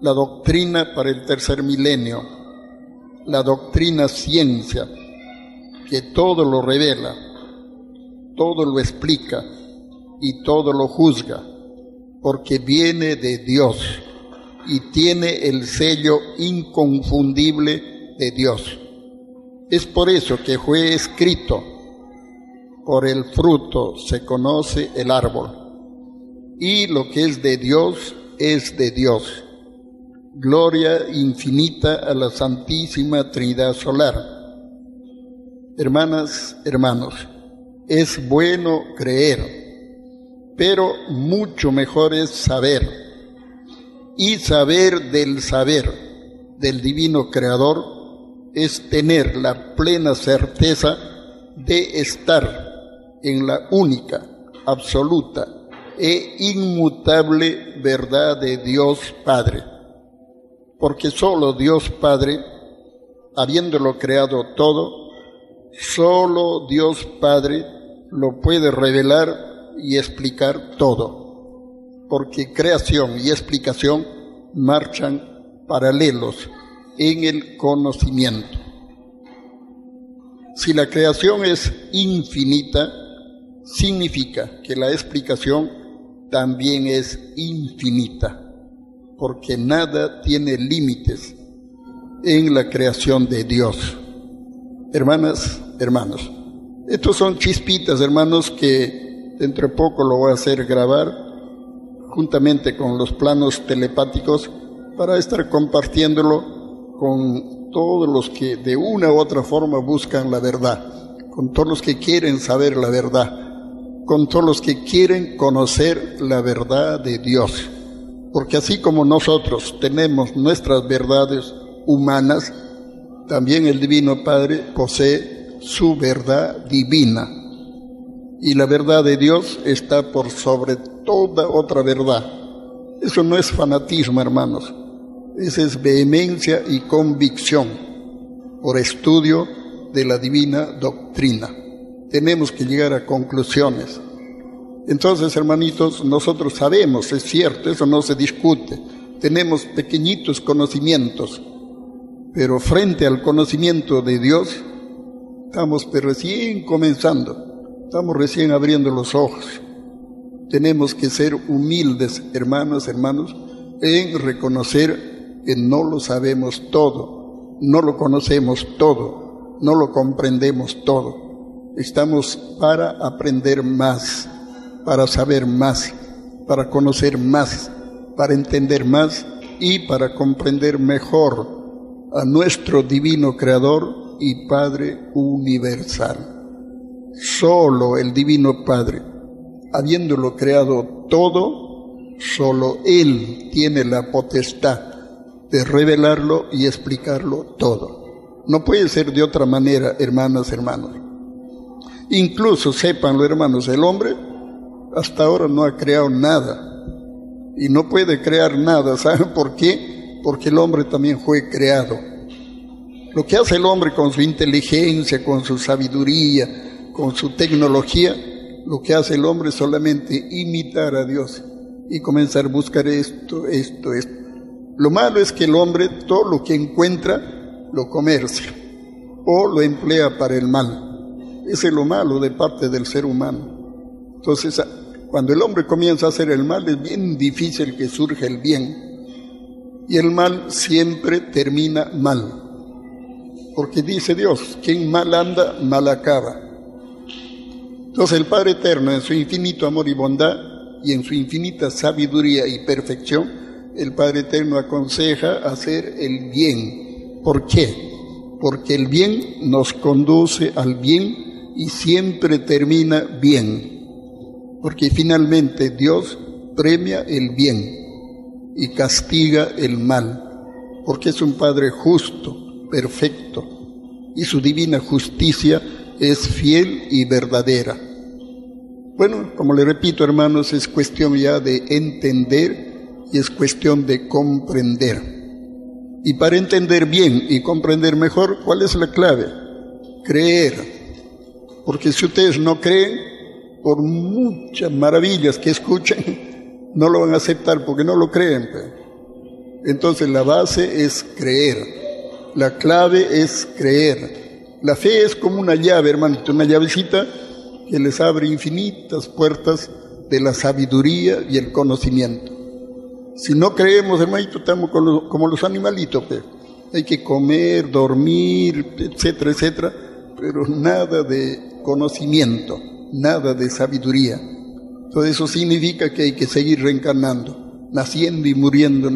la doctrina para el tercer milenio, la doctrina ciencia, que todo lo revela, todo lo explica y todo lo juzga, porque viene de Dios y tiene el sello inconfundible de Dios. Es por eso que fue escrito: por el fruto se conoce el árbol, y lo que es de Dios es de Dios. Gloria infinita a la Santísima Trinidad Solar. Hermanas, hermanos, es bueno creer, pero mucho mejor es saber, y saber del divino Creador es tener la plena certeza de estar en la única, absoluta e inmutable verdad de Dios Padre, porque solo Dios Padre, habiéndolo creado todo, solo Dios Padre lo puede revelar y explicar todo, porque creación y explicación marchan paralelos en el conocimiento. Si la creación es infinita, significa que la explicación también es infinita, porque nada tiene límites en la creación de Dios. Hermanas, hermanos, estos son chispitas, hermanos, que dentro de poco lo voy a hacer grabar juntamente con los planos telepáticos para estar compartiéndolo con todos los que de una u otra forma buscan la verdad, con todos los que quieren saber la verdad, con todos los que quieren conocer la verdad de Dios. Porque así como nosotros tenemos nuestras verdades humanas, también el Divino Padre posee su verdad divina. Y la verdad de Dios está por sobre toda otra verdad. Eso no es fanatismo, hermanos. Esa es vehemencia y convicción por estudio de la divina doctrina. Tenemos que llegar a conclusiones. Entonces, hermanitos, nosotros sabemos, es cierto, eso no se discute. Tenemos pequeñitos conocimientos, pero frente al conocimiento de Dios, estamos recién comenzando, estamos recién abriendo los ojos. Tenemos que ser humildes, hermanos, en reconocer que no lo sabemos todo, no lo conocemos todo, no lo comprendemos todo. Estamos para aprender más, para saber más, para conocer más, para entender más y para comprender mejor a nuestro divino Creador y Padre universal. Solo el divino Padre, habiéndolo creado todo, solo Él tiene la potestad de revelarlo y explicarlo todo. No puede ser de otra manera, hermanas, hermanos. Incluso, sépanlo, hermanos, el hombre hasta ahora no ha creado nada y no puede crear nada. ¿Saben por qué? Porque el hombre también fue creado. Lo que hace el hombre con su inteligencia, con su sabiduría, con su tecnología, lo que hace el hombre es solamente imitar a Dios y comenzar a buscar esto. Lo malo es que el hombre todo lo que encuentra lo comercia o lo emplea para el mal. Ese es lo malo de parte del ser humano. Entonces, cuando el hombre comienza a hacer el mal, es bien difícil que surja el bien. Y el mal siempre termina mal. Porque dice Dios, quien mal anda, mal acaba. Entonces el Padre Eterno, en su infinito amor y bondad, y en su infinita sabiduría y perfección, el Padre Eterno aconseja hacer el bien. ¿Por qué? Porque el bien nos conduce al bien y siempre termina bien. Porque finalmente Dios premia el bien y castiga el mal. Porque es un Padre justo, perfecto, y su divina justicia es fiel y verdadera. Bueno, como le repito, hermanos, es cuestión ya de entender y es cuestión de comprender. Y para entender bien y comprender mejor, ¿cuál es la clave? Creer. Porque si ustedes no creen, por muchas maravillas que escuchen, no lo van a aceptar porque no lo creen. Entonces la base es creer. La clave es creer. La fe es como una llave, hermanito, una llavecita que les abre infinitas puertas de la sabiduría y el conocimiento. Si no creemos, hermanito, estamos como los animalitos, hay que comer, dormir, etcétera, etcétera, pero nada de conocimiento, nada de sabiduría. Todo eso significa que hay que seguir reencarnando, naciendo y muriendo,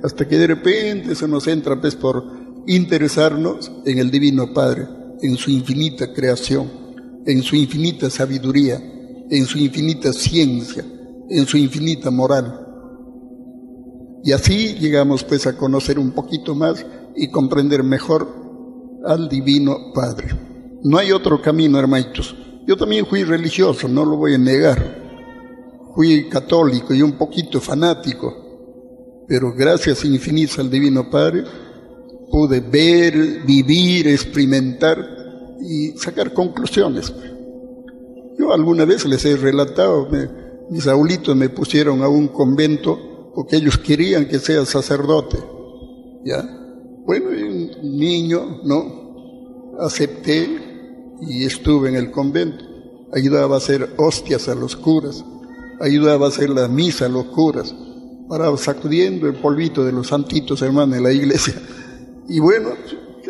hasta que de repente se nos entra por interesarnos en el Divino Padre, en su infinita creación, en su infinita sabiduría, en su infinita ciencia, en su infinita moral. Y así llegamos pues a conocer un poquito más y comprender mejor al Divino Padre. No hay otro camino, hermanitos. Yo también fui religioso, no lo voy a negar. Fui católico y un poquito fanático, pero gracias infinitas al Divino Padre pude ver, vivir, experimentar y sacar conclusiones. Yo alguna vez les he relatado, mis abuelitos me pusieron a un convento porque ellos querían que sea sacerdote, ¿ya? Bueno, un niño, ¿no? Acepté y estuve en el convento. Ayudaba a hacer hostias a los curas, ayudaba a hacer la misa a los curas, paraba sacudiendo el polvito de los santitos hermanos de la iglesia. Y bueno,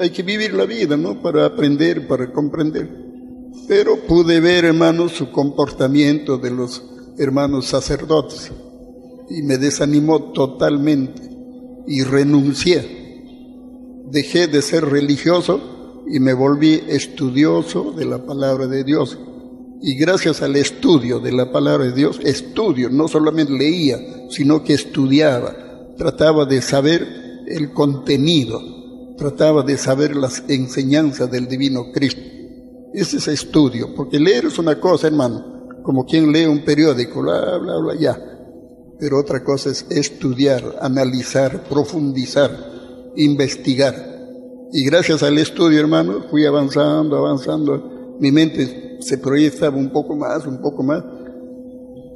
hay que vivir la vida, ¿no? Para aprender, para comprender. Pero pude ver, hermanos, su comportamiento de los hermanos sacerdotes. Y me desanimó totalmente y renuncié. Dejé de ser religioso y me volví estudioso de la palabra de Dios. Y gracias al estudio de la palabra de Dios, no solamente leía, sino que estudiaba, trataba de saber el contenido, trataba de saber las enseñanzas del Divino Cristo. Ese es estudio, porque leer es una cosa, hermano, como quien lee un periódico, bla, bla, bla, ya. Pero otra cosa es estudiar, analizar, profundizar, investigar. Y gracias al estudio, hermano, fui avanzando. Mi mente se proyectaba un poco más.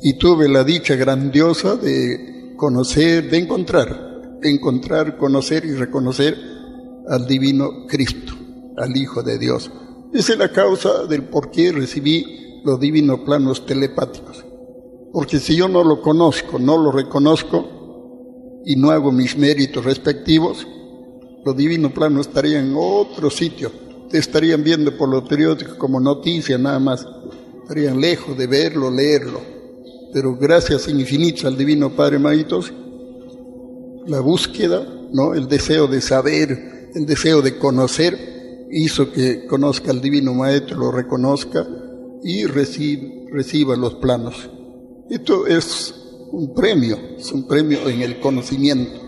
Y tuve la dicha grandiosa de conocer, de encontrar, conocer y reconocer al Divino Cristo, al Hijo de Dios. Esa es la causa del por qué recibí los divinos planos telepáticos. Porque si yo no lo conozco, no lo reconozco y no hago mis méritos respectivos, los divinos planos estarían en otro sitio. Te estarían viendo por los periódicos como noticia nada más. Estarían lejos de verlo, leerlo. Pero gracias infinitas al Divino Padre, hermanitos, la búsqueda, ¿no? El deseo de saber, el deseo de conocer, hizo que conozca al Divino Maestro, lo reconozca y reciba los planos. Esto es un premio en el conocimiento.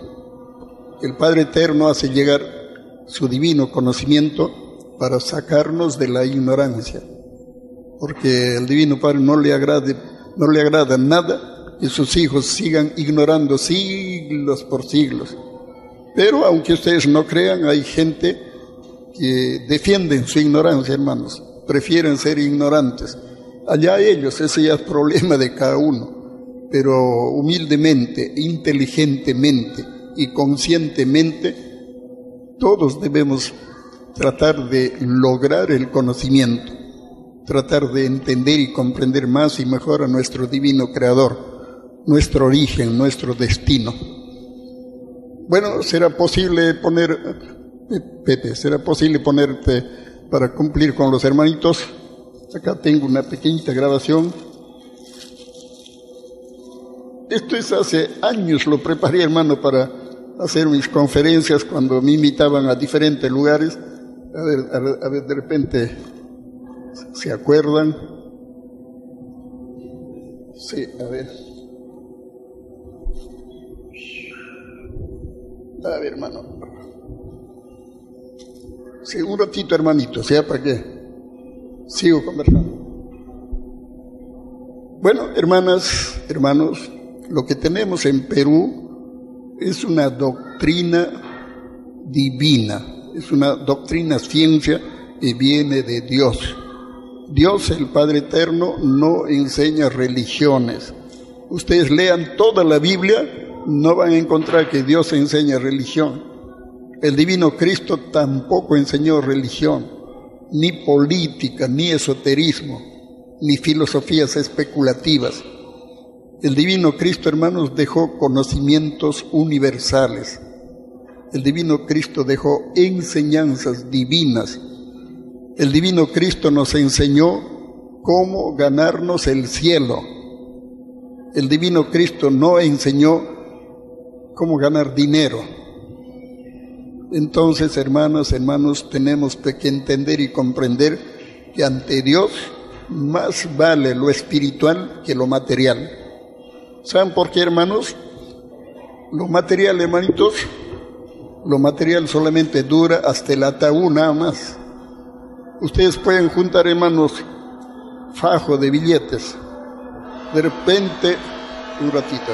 El Padre Eterno hace llegar su divino conocimiento para sacarnos de la ignorancia, porque al Divino Padre no le agrada nada que sus hijos sigan ignorando siglos por siglos. Pero aunque ustedes no crean, hay gente que defienden su ignorancia, hermanos, prefieren ser ignorantes. Allá ellos, ese ya es problema de cada uno, pero humildemente, inteligentemente, y conscientemente, todos debemos tratar de lograr el conocimiento, tratar de entender y comprender más y mejor a nuestro divino Creador, nuestro origen, nuestro destino. Bueno, ¿será posible ponerte para cumplir con los hermanitos? Acá tengo una pequeñita grabación. Esto es hace años, lo preparé, hermano, para hacer mis conferencias cuando me invitaban a diferentes lugares. A ver, de repente, ¿se acuerdan? Sí, a ver. A ver, hermano. Sí, un ratito, hermanito, ¿sí? ¿Para qué? Sigo conversando. Bueno, hermanas, hermanos, lo que tenemos en Perú es una doctrina divina, es una doctrina ciencia que viene de Dios. Dios, el Padre Eterno, no enseña religiones. Ustedes lean toda la Biblia, no van a encontrar que Dios enseña religión. El Divino Cristo tampoco enseñó religión, ni política, ni esoterismo, ni filosofías especulativas. El Divino Cristo, hermanos, dejó conocimientos universales. El Divino Cristo dejó enseñanzas divinas. El Divino Cristo nos enseñó cómo ganarnos el cielo. El Divino Cristo no enseñó cómo ganar dinero. Entonces, hermanas, hermanos, tenemos que entender y comprender que ante Dios más vale lo espiritual que lo material. ¿Saben por qué, hermanos? Lo material, hermanitos, lo material solamente dura hasta el ataúd nada más. Ustedes pueden juntar, hermanos, fajo de billetes. De repente, un ratito.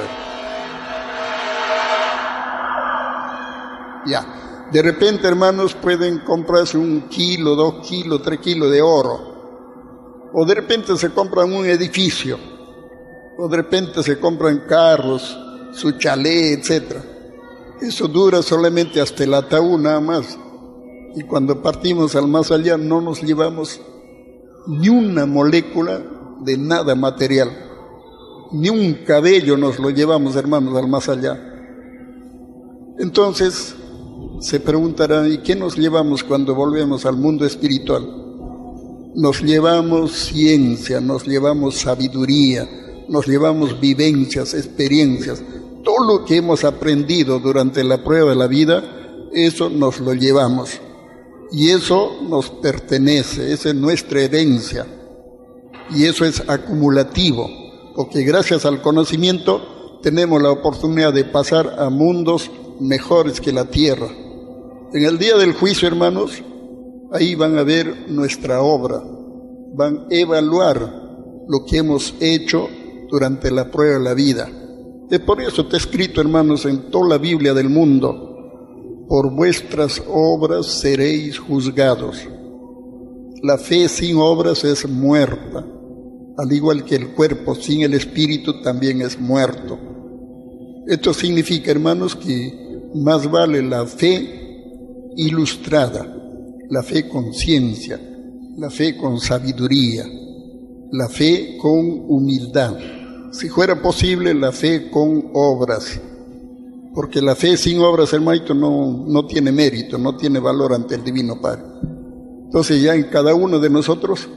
Ya. De repente, hermanos, pueden comprarse 1 kilo, 2 kilos, 3 kilos de oro. O de repente se compran un edificio. O de repente se compran carros, su chalet, etc. Eso dura solamente hasta el ataúd nada más. Y cuando partimos al más allá no nos llevamos ni una molécula de nada material. Ni un cabello nos lo llevamos, hermanos, al más allá. Entonces se preguntarán, ¿y qué nos llevamos cuando volvemos al mundo espiritual? Nos llevamos ciencia, nos llevamos sabiduría, nos llevamos vivencias, experiencias. Todo lo que hemos aprendido durante la prueba de la vida, eso nos lo llevamos. Y eso nos pertenece, esa es nuestra herencia. Y eso es acumulativo, porque gracias al conocimiento tenemos la oportunidad de pasar a mundos mejores que la tierra. En el día del juicio, hermanos, ahí van a ver nuestra obra, van a evaluar lo que hemos hecho durante la prueba de la vida. Y por eso está escrito, hermanos, en toda la Biblia del mundo: por vuestras obras seréis juzgados. La fe sin obras es muerta, al igual que el cuerpo sin el espíritu también es muerto. Esto significa, hermanos, que más vale la fe ilustrada, la fe con ciencia, la fe con sabiduría, la fe con humildad. Si fuera posible, la fe con obras, porque la fe sin obras, hermanito, no tiene mérito, no tiene valor ante el Divino Padre. Entonces ya en cada uno de nosotros,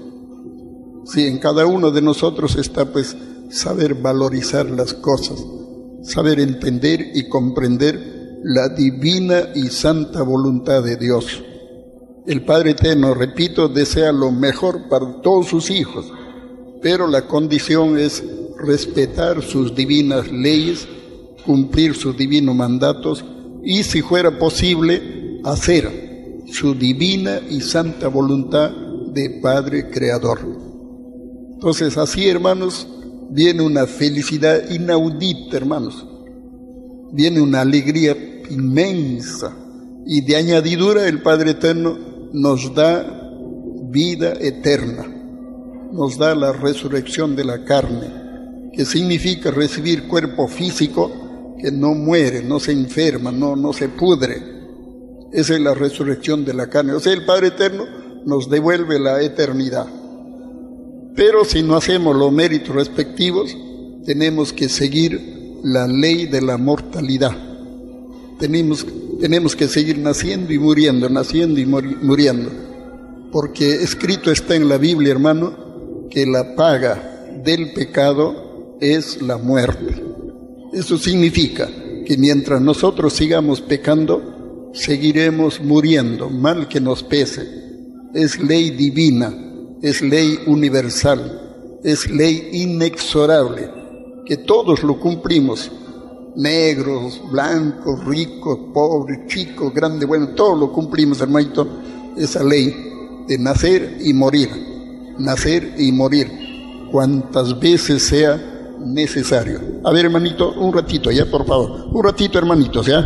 sí, en cada uno de nosotros está pues saber valorizar las cosas, saber entender y comprender la divina y santa voluntad de Dios. El Padre Eterno, repito, desea lo mejor para todos sus hijos, pero la condición es respetar sus divinas leyes, cumplir sus divinos mandatos y, si fuera posible, hacer su divina y santa voluntad de Padre Creador. Entonces, así, hermanos, viene una felicidad inaudita, hermanos. Viene una alegría inmensa, y de añadidura el Padre Eterno nos da vida eterna, nos da la resurrección de la carne, que significa recibir cuerpo físico que no muere, no se enferma, no se pudre. Esa es la resurrección de la carne. O sea, el Padre Eterno nos devuelve la eternidad. Pero si no hacemos los méritos respectivos, tenemos que seguir la ley de la mortalidad. Tenemos que seguir naciendo y muriendo, muriendo. Porque escrito está en la Biblia, hermano, que la paga del pecado es la muerte. Eso significa que mientras nosotros sigamos pecando, seguiremos muriendo, mal que nos pese. Es ley divina, es ley universal, es ley inexorable, que todos lo cumplimos. Negros, blancos, ricos, pobres, chicos, grandes, bueno, todos lo cumplimos, hermanito, esa ley de nacer y morir, cuantas veces sea necesario. A ver, hermanito, un ratito, ya, por favor, un ratito, hermanitos, ya.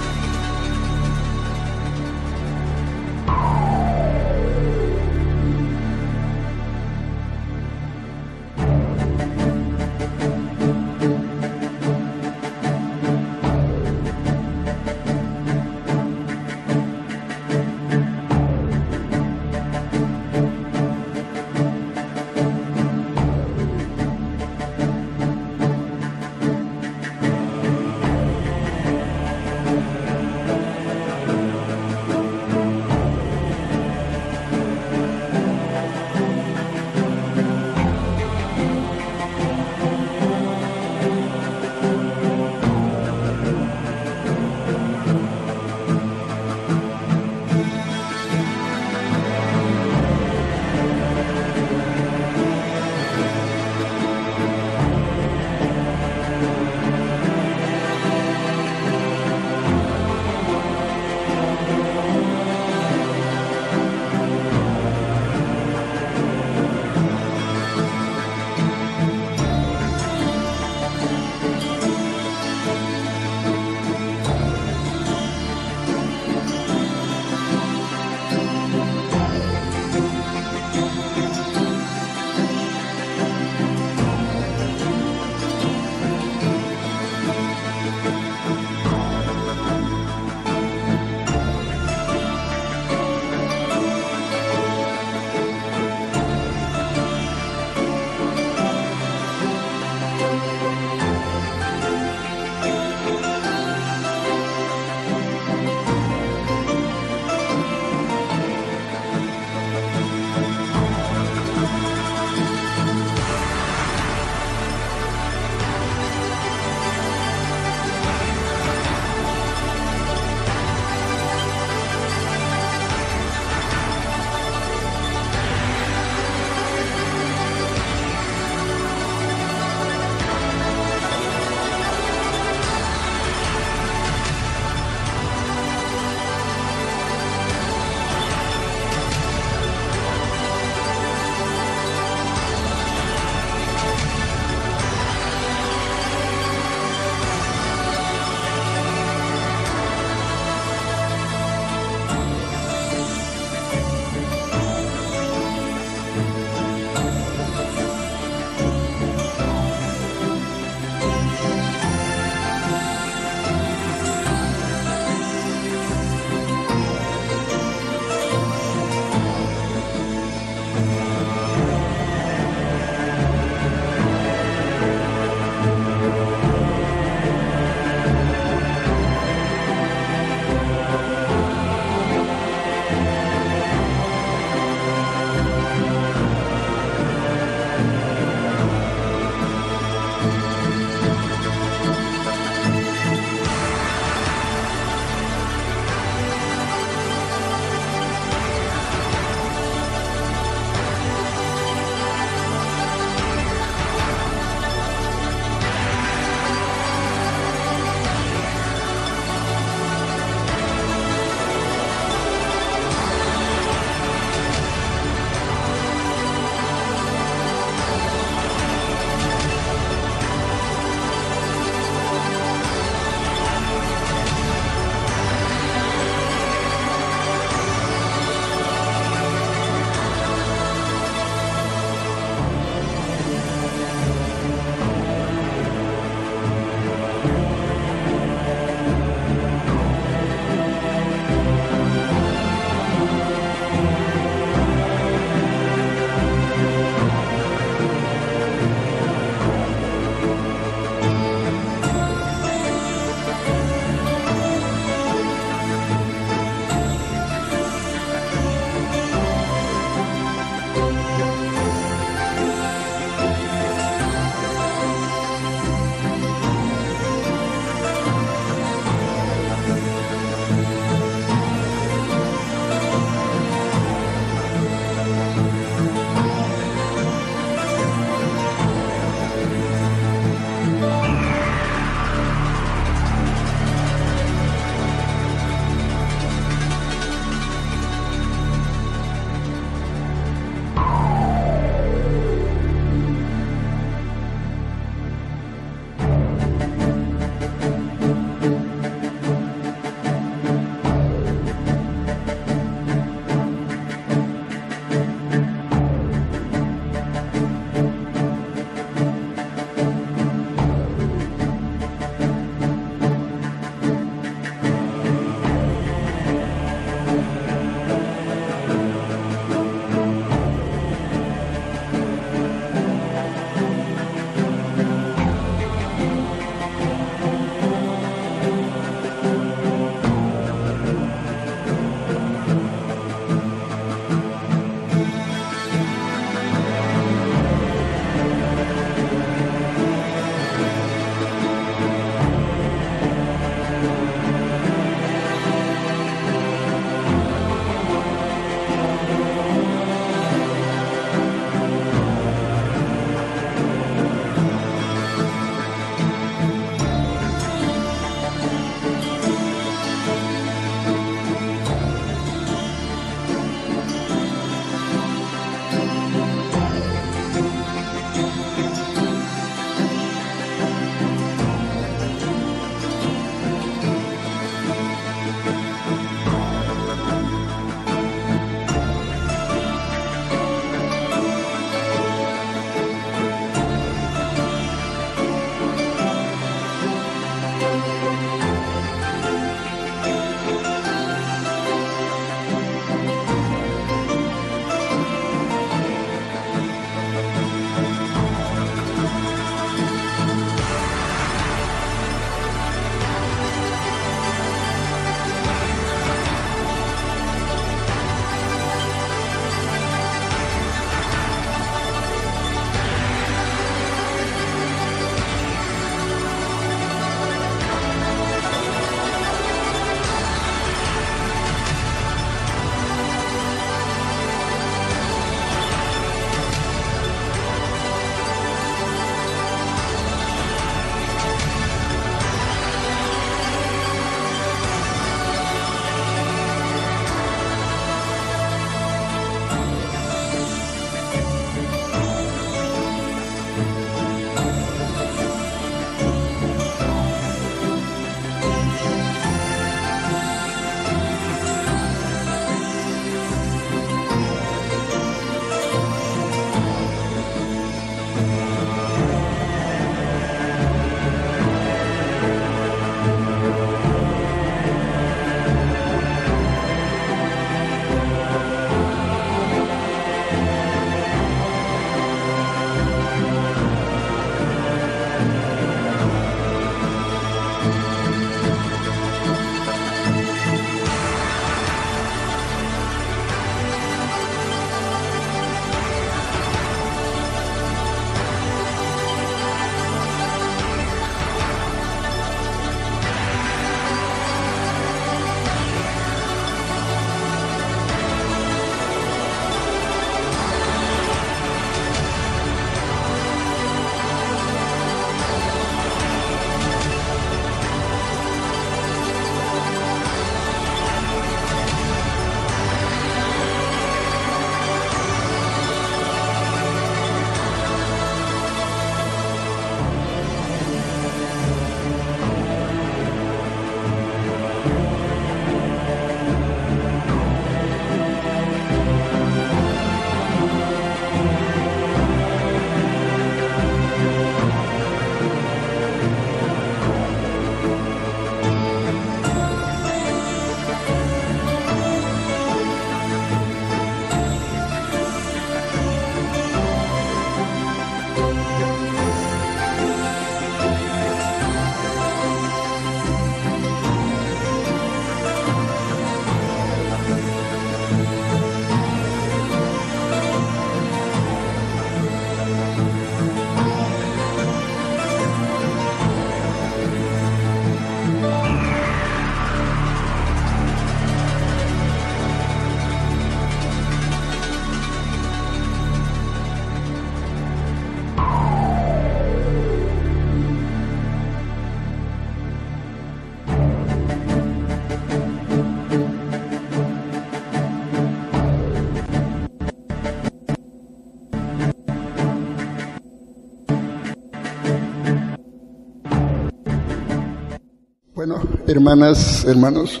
Bueno, hermanas, hermanos,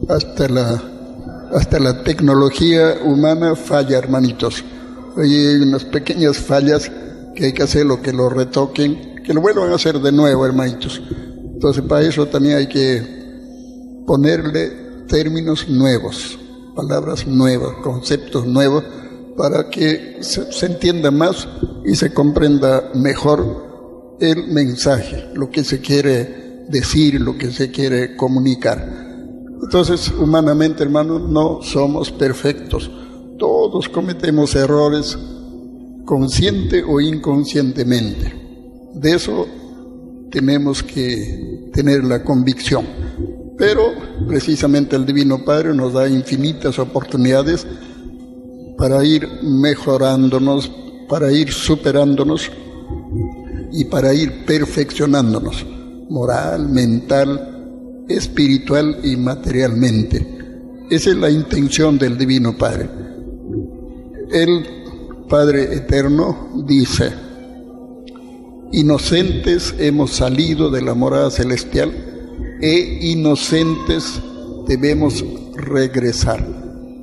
hasta la tecnología humana falla, hermanitos. Hay unas pequeñas fallas que hay que hacer, lo que lo retoquen, que lo vuelvan a hacer de nuevo, hermanitos. Entonces, para eso también hay que ponerle términos nuevos, palabras nuevas, conceptos nuevos, para que se entienda más y se comprenda mejor el mensaje, lo que se quiere decir, lo que se quiere comunicar. Entonces, humanamente, hermanos, no somos perfectos. Todos cometemos errores, consciente o inconscientemente. De eso tenemos que tener la convicción. Pero, precisamente, el Divino Padre nos da infinitas oportunidades para ir mejorándonos, para ir superándonos y para ir perfeccionándonos, moral, mental, espiritual y materialmente. Esa es la intención del Divino Padre. El Padre Eterno dice: inocentes hemos salido de la morada celestial e inocentes debemos regresar,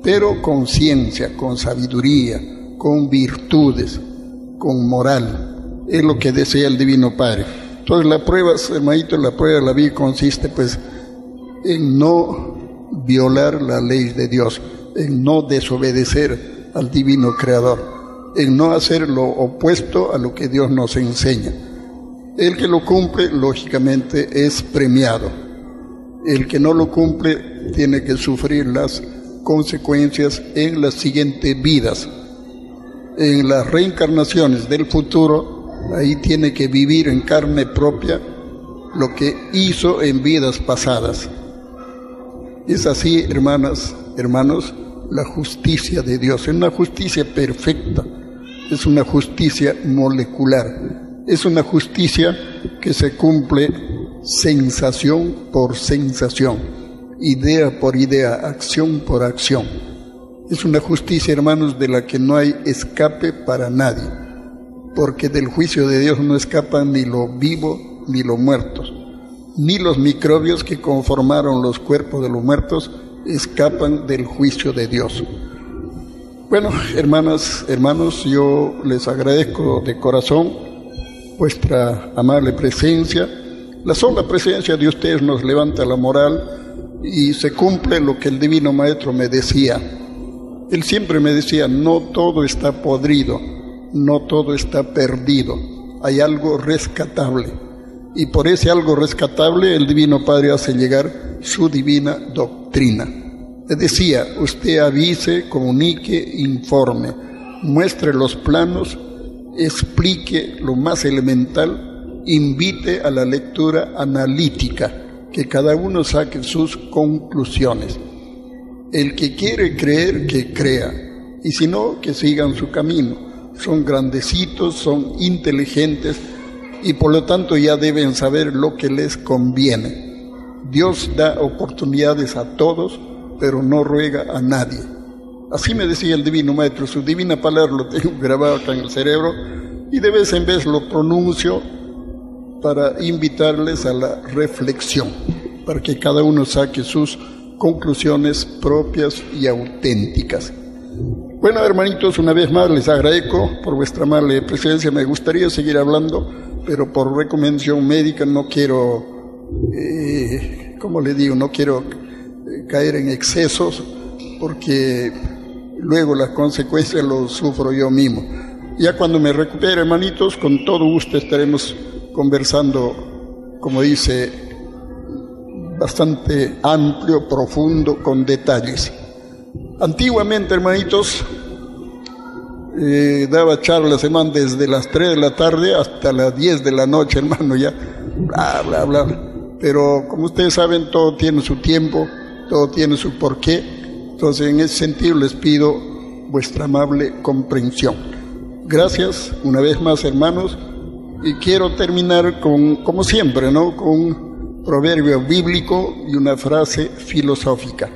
pero con ciencia, con sabiduría, con virtudes, con moral. Es lo que desea el Divino Padre. Entonces la prueba, hermanito, la prueba de la vida consiste pues en no violar la ley de Dios, en no desobedecer al Divino Creador, en no hacer lo opuesto a lo que Dios nos enseña. El que lo cumple, lógicamente, es premiado. El que no lo cumple tiene que sufrir las consecuencias en las siguientes vidas. En las reencarnaciones del futuro, ahí tiene que vivir en carne propia lo que hizo en vidas pasadas. Es así, hermanas, hermanos, la justicia de Dios. Es una justicia perfecta, es una justicia molecular, es una justicia que se cumple sensación por sensación, idea por idea, acción por acción. Es una justicia, hermanos, de la que no hay escape para nadie, porque del juicio de Dios no escapan ni lo vivo ni los muertos, ni los microbios que conformaron los cuerpos de los muertos escapan del juicio de Dios. Bueno, hermanas, hermanos, yo les agradezco de corazón vuestra amable presencia. La sola presencia de ustedes nos levanta la moral y se cumple lo que el Divino Maestro me decía. Él siempre me decía: no todo está podrido, no todo está perdido, hay algo rescatable. Y por ese algo rescatable el Divino Padre hace llegar su divina doctrina. Le decía: usted avise, comunique, informe, muestre los planos, explique lo más elemental, invite a la lectura analítica, que cada uno saque sus conclusiones. El que quiere creer, que crea, y si no, que sigan su camino. Son grandecitos, son inteligentes, y por lo tanto ya deben saber lo que les conviene. Dios da oportunidades a todos, pero no ruega a nadie. Así me decía el Divino Maestro. Su divina palabra lo tengo grabado acá en el cerebro, y de vez en vez lo pronuncio para invitarles a la reflexión, para que cada uno saque sus conclusiones propias y auténticas. Bueno, hermanitos, una vez más les agradezco por vuestra amable presencia. Me gustaría seguir hablando, pero por recomendación médica no quiero, no quiero caer en excesos, porque luego las consecuencias las sufro yo mismo. Ya cuando me recupere, hermanitos, con todo gusto estaremos conversando, como dice, bastante amplio, profundo, con detalles. Antiguamente, hermanitos, daba charlas, hermano, desde las 3 de la tarde hasta las 10 de la noche, hermano, ya, bla, bla, bla. Pero como ustedes saben, todo tiene su tiempo, todo tiene su porqué. Entonces, en ese sentido, les pido vuestra amable comprensión. Gracias una vez más, hermanos, y quiero terminar con, como siempre, ¿no?, con un proverbio bíblico y una frase filosófica.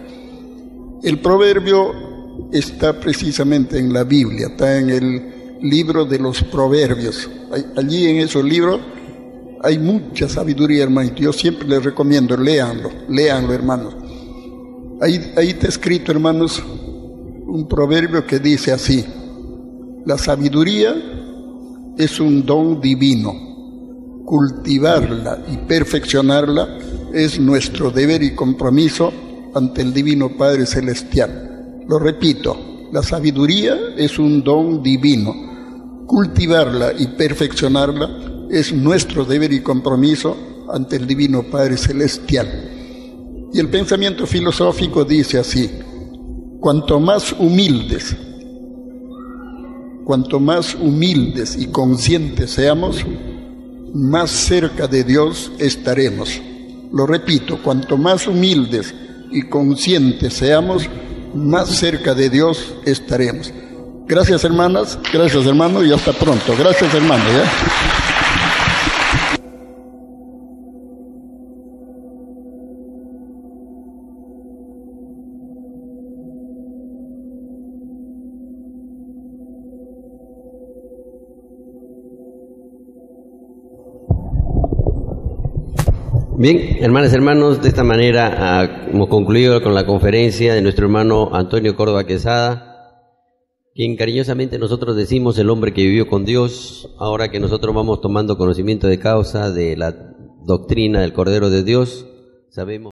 El proverbio está precisamente en la Biblia, está en el libro de los Proverbios. Allí en esos libros Hay mucha sabiduría, hermanito. Yo siempre les recomiendo, léanlo, hermanos. Ahí está escrito, hermanos, un proverbio que dice así: la sabiduría es un don divino. Cultivarla y perfeccionarla es nuestro deber y compromiso ante el Divino Padre Celestial. Lo repito, la sabiduría es un don divino. Cultivarla y perfeccionarla es nuestro deber y compromiso ante el Divino Padre Celestial. Y el pensamiento filosófico dice así: cuanto más humildes y conscientes seamos, más cerca de Dios estaremos. Lo repito, cuanto más humildes y conscientes seamos, más cerca de Dios estaremos. Gracias, hermanas, gracias, hermano, y hasta pronto. Gracias, hermano. Bien, hermanas y hermanos, de esta manera hemos concluido con la conferencia de nuestro hermano Antonio Córdoba Quesada, quien cariñosamente nosotros decimos el hombre que vivió con Dios. Ahora que nosotros vamos tomando conocimiento de causa de la doctrina del Cordero de Dios, sabemos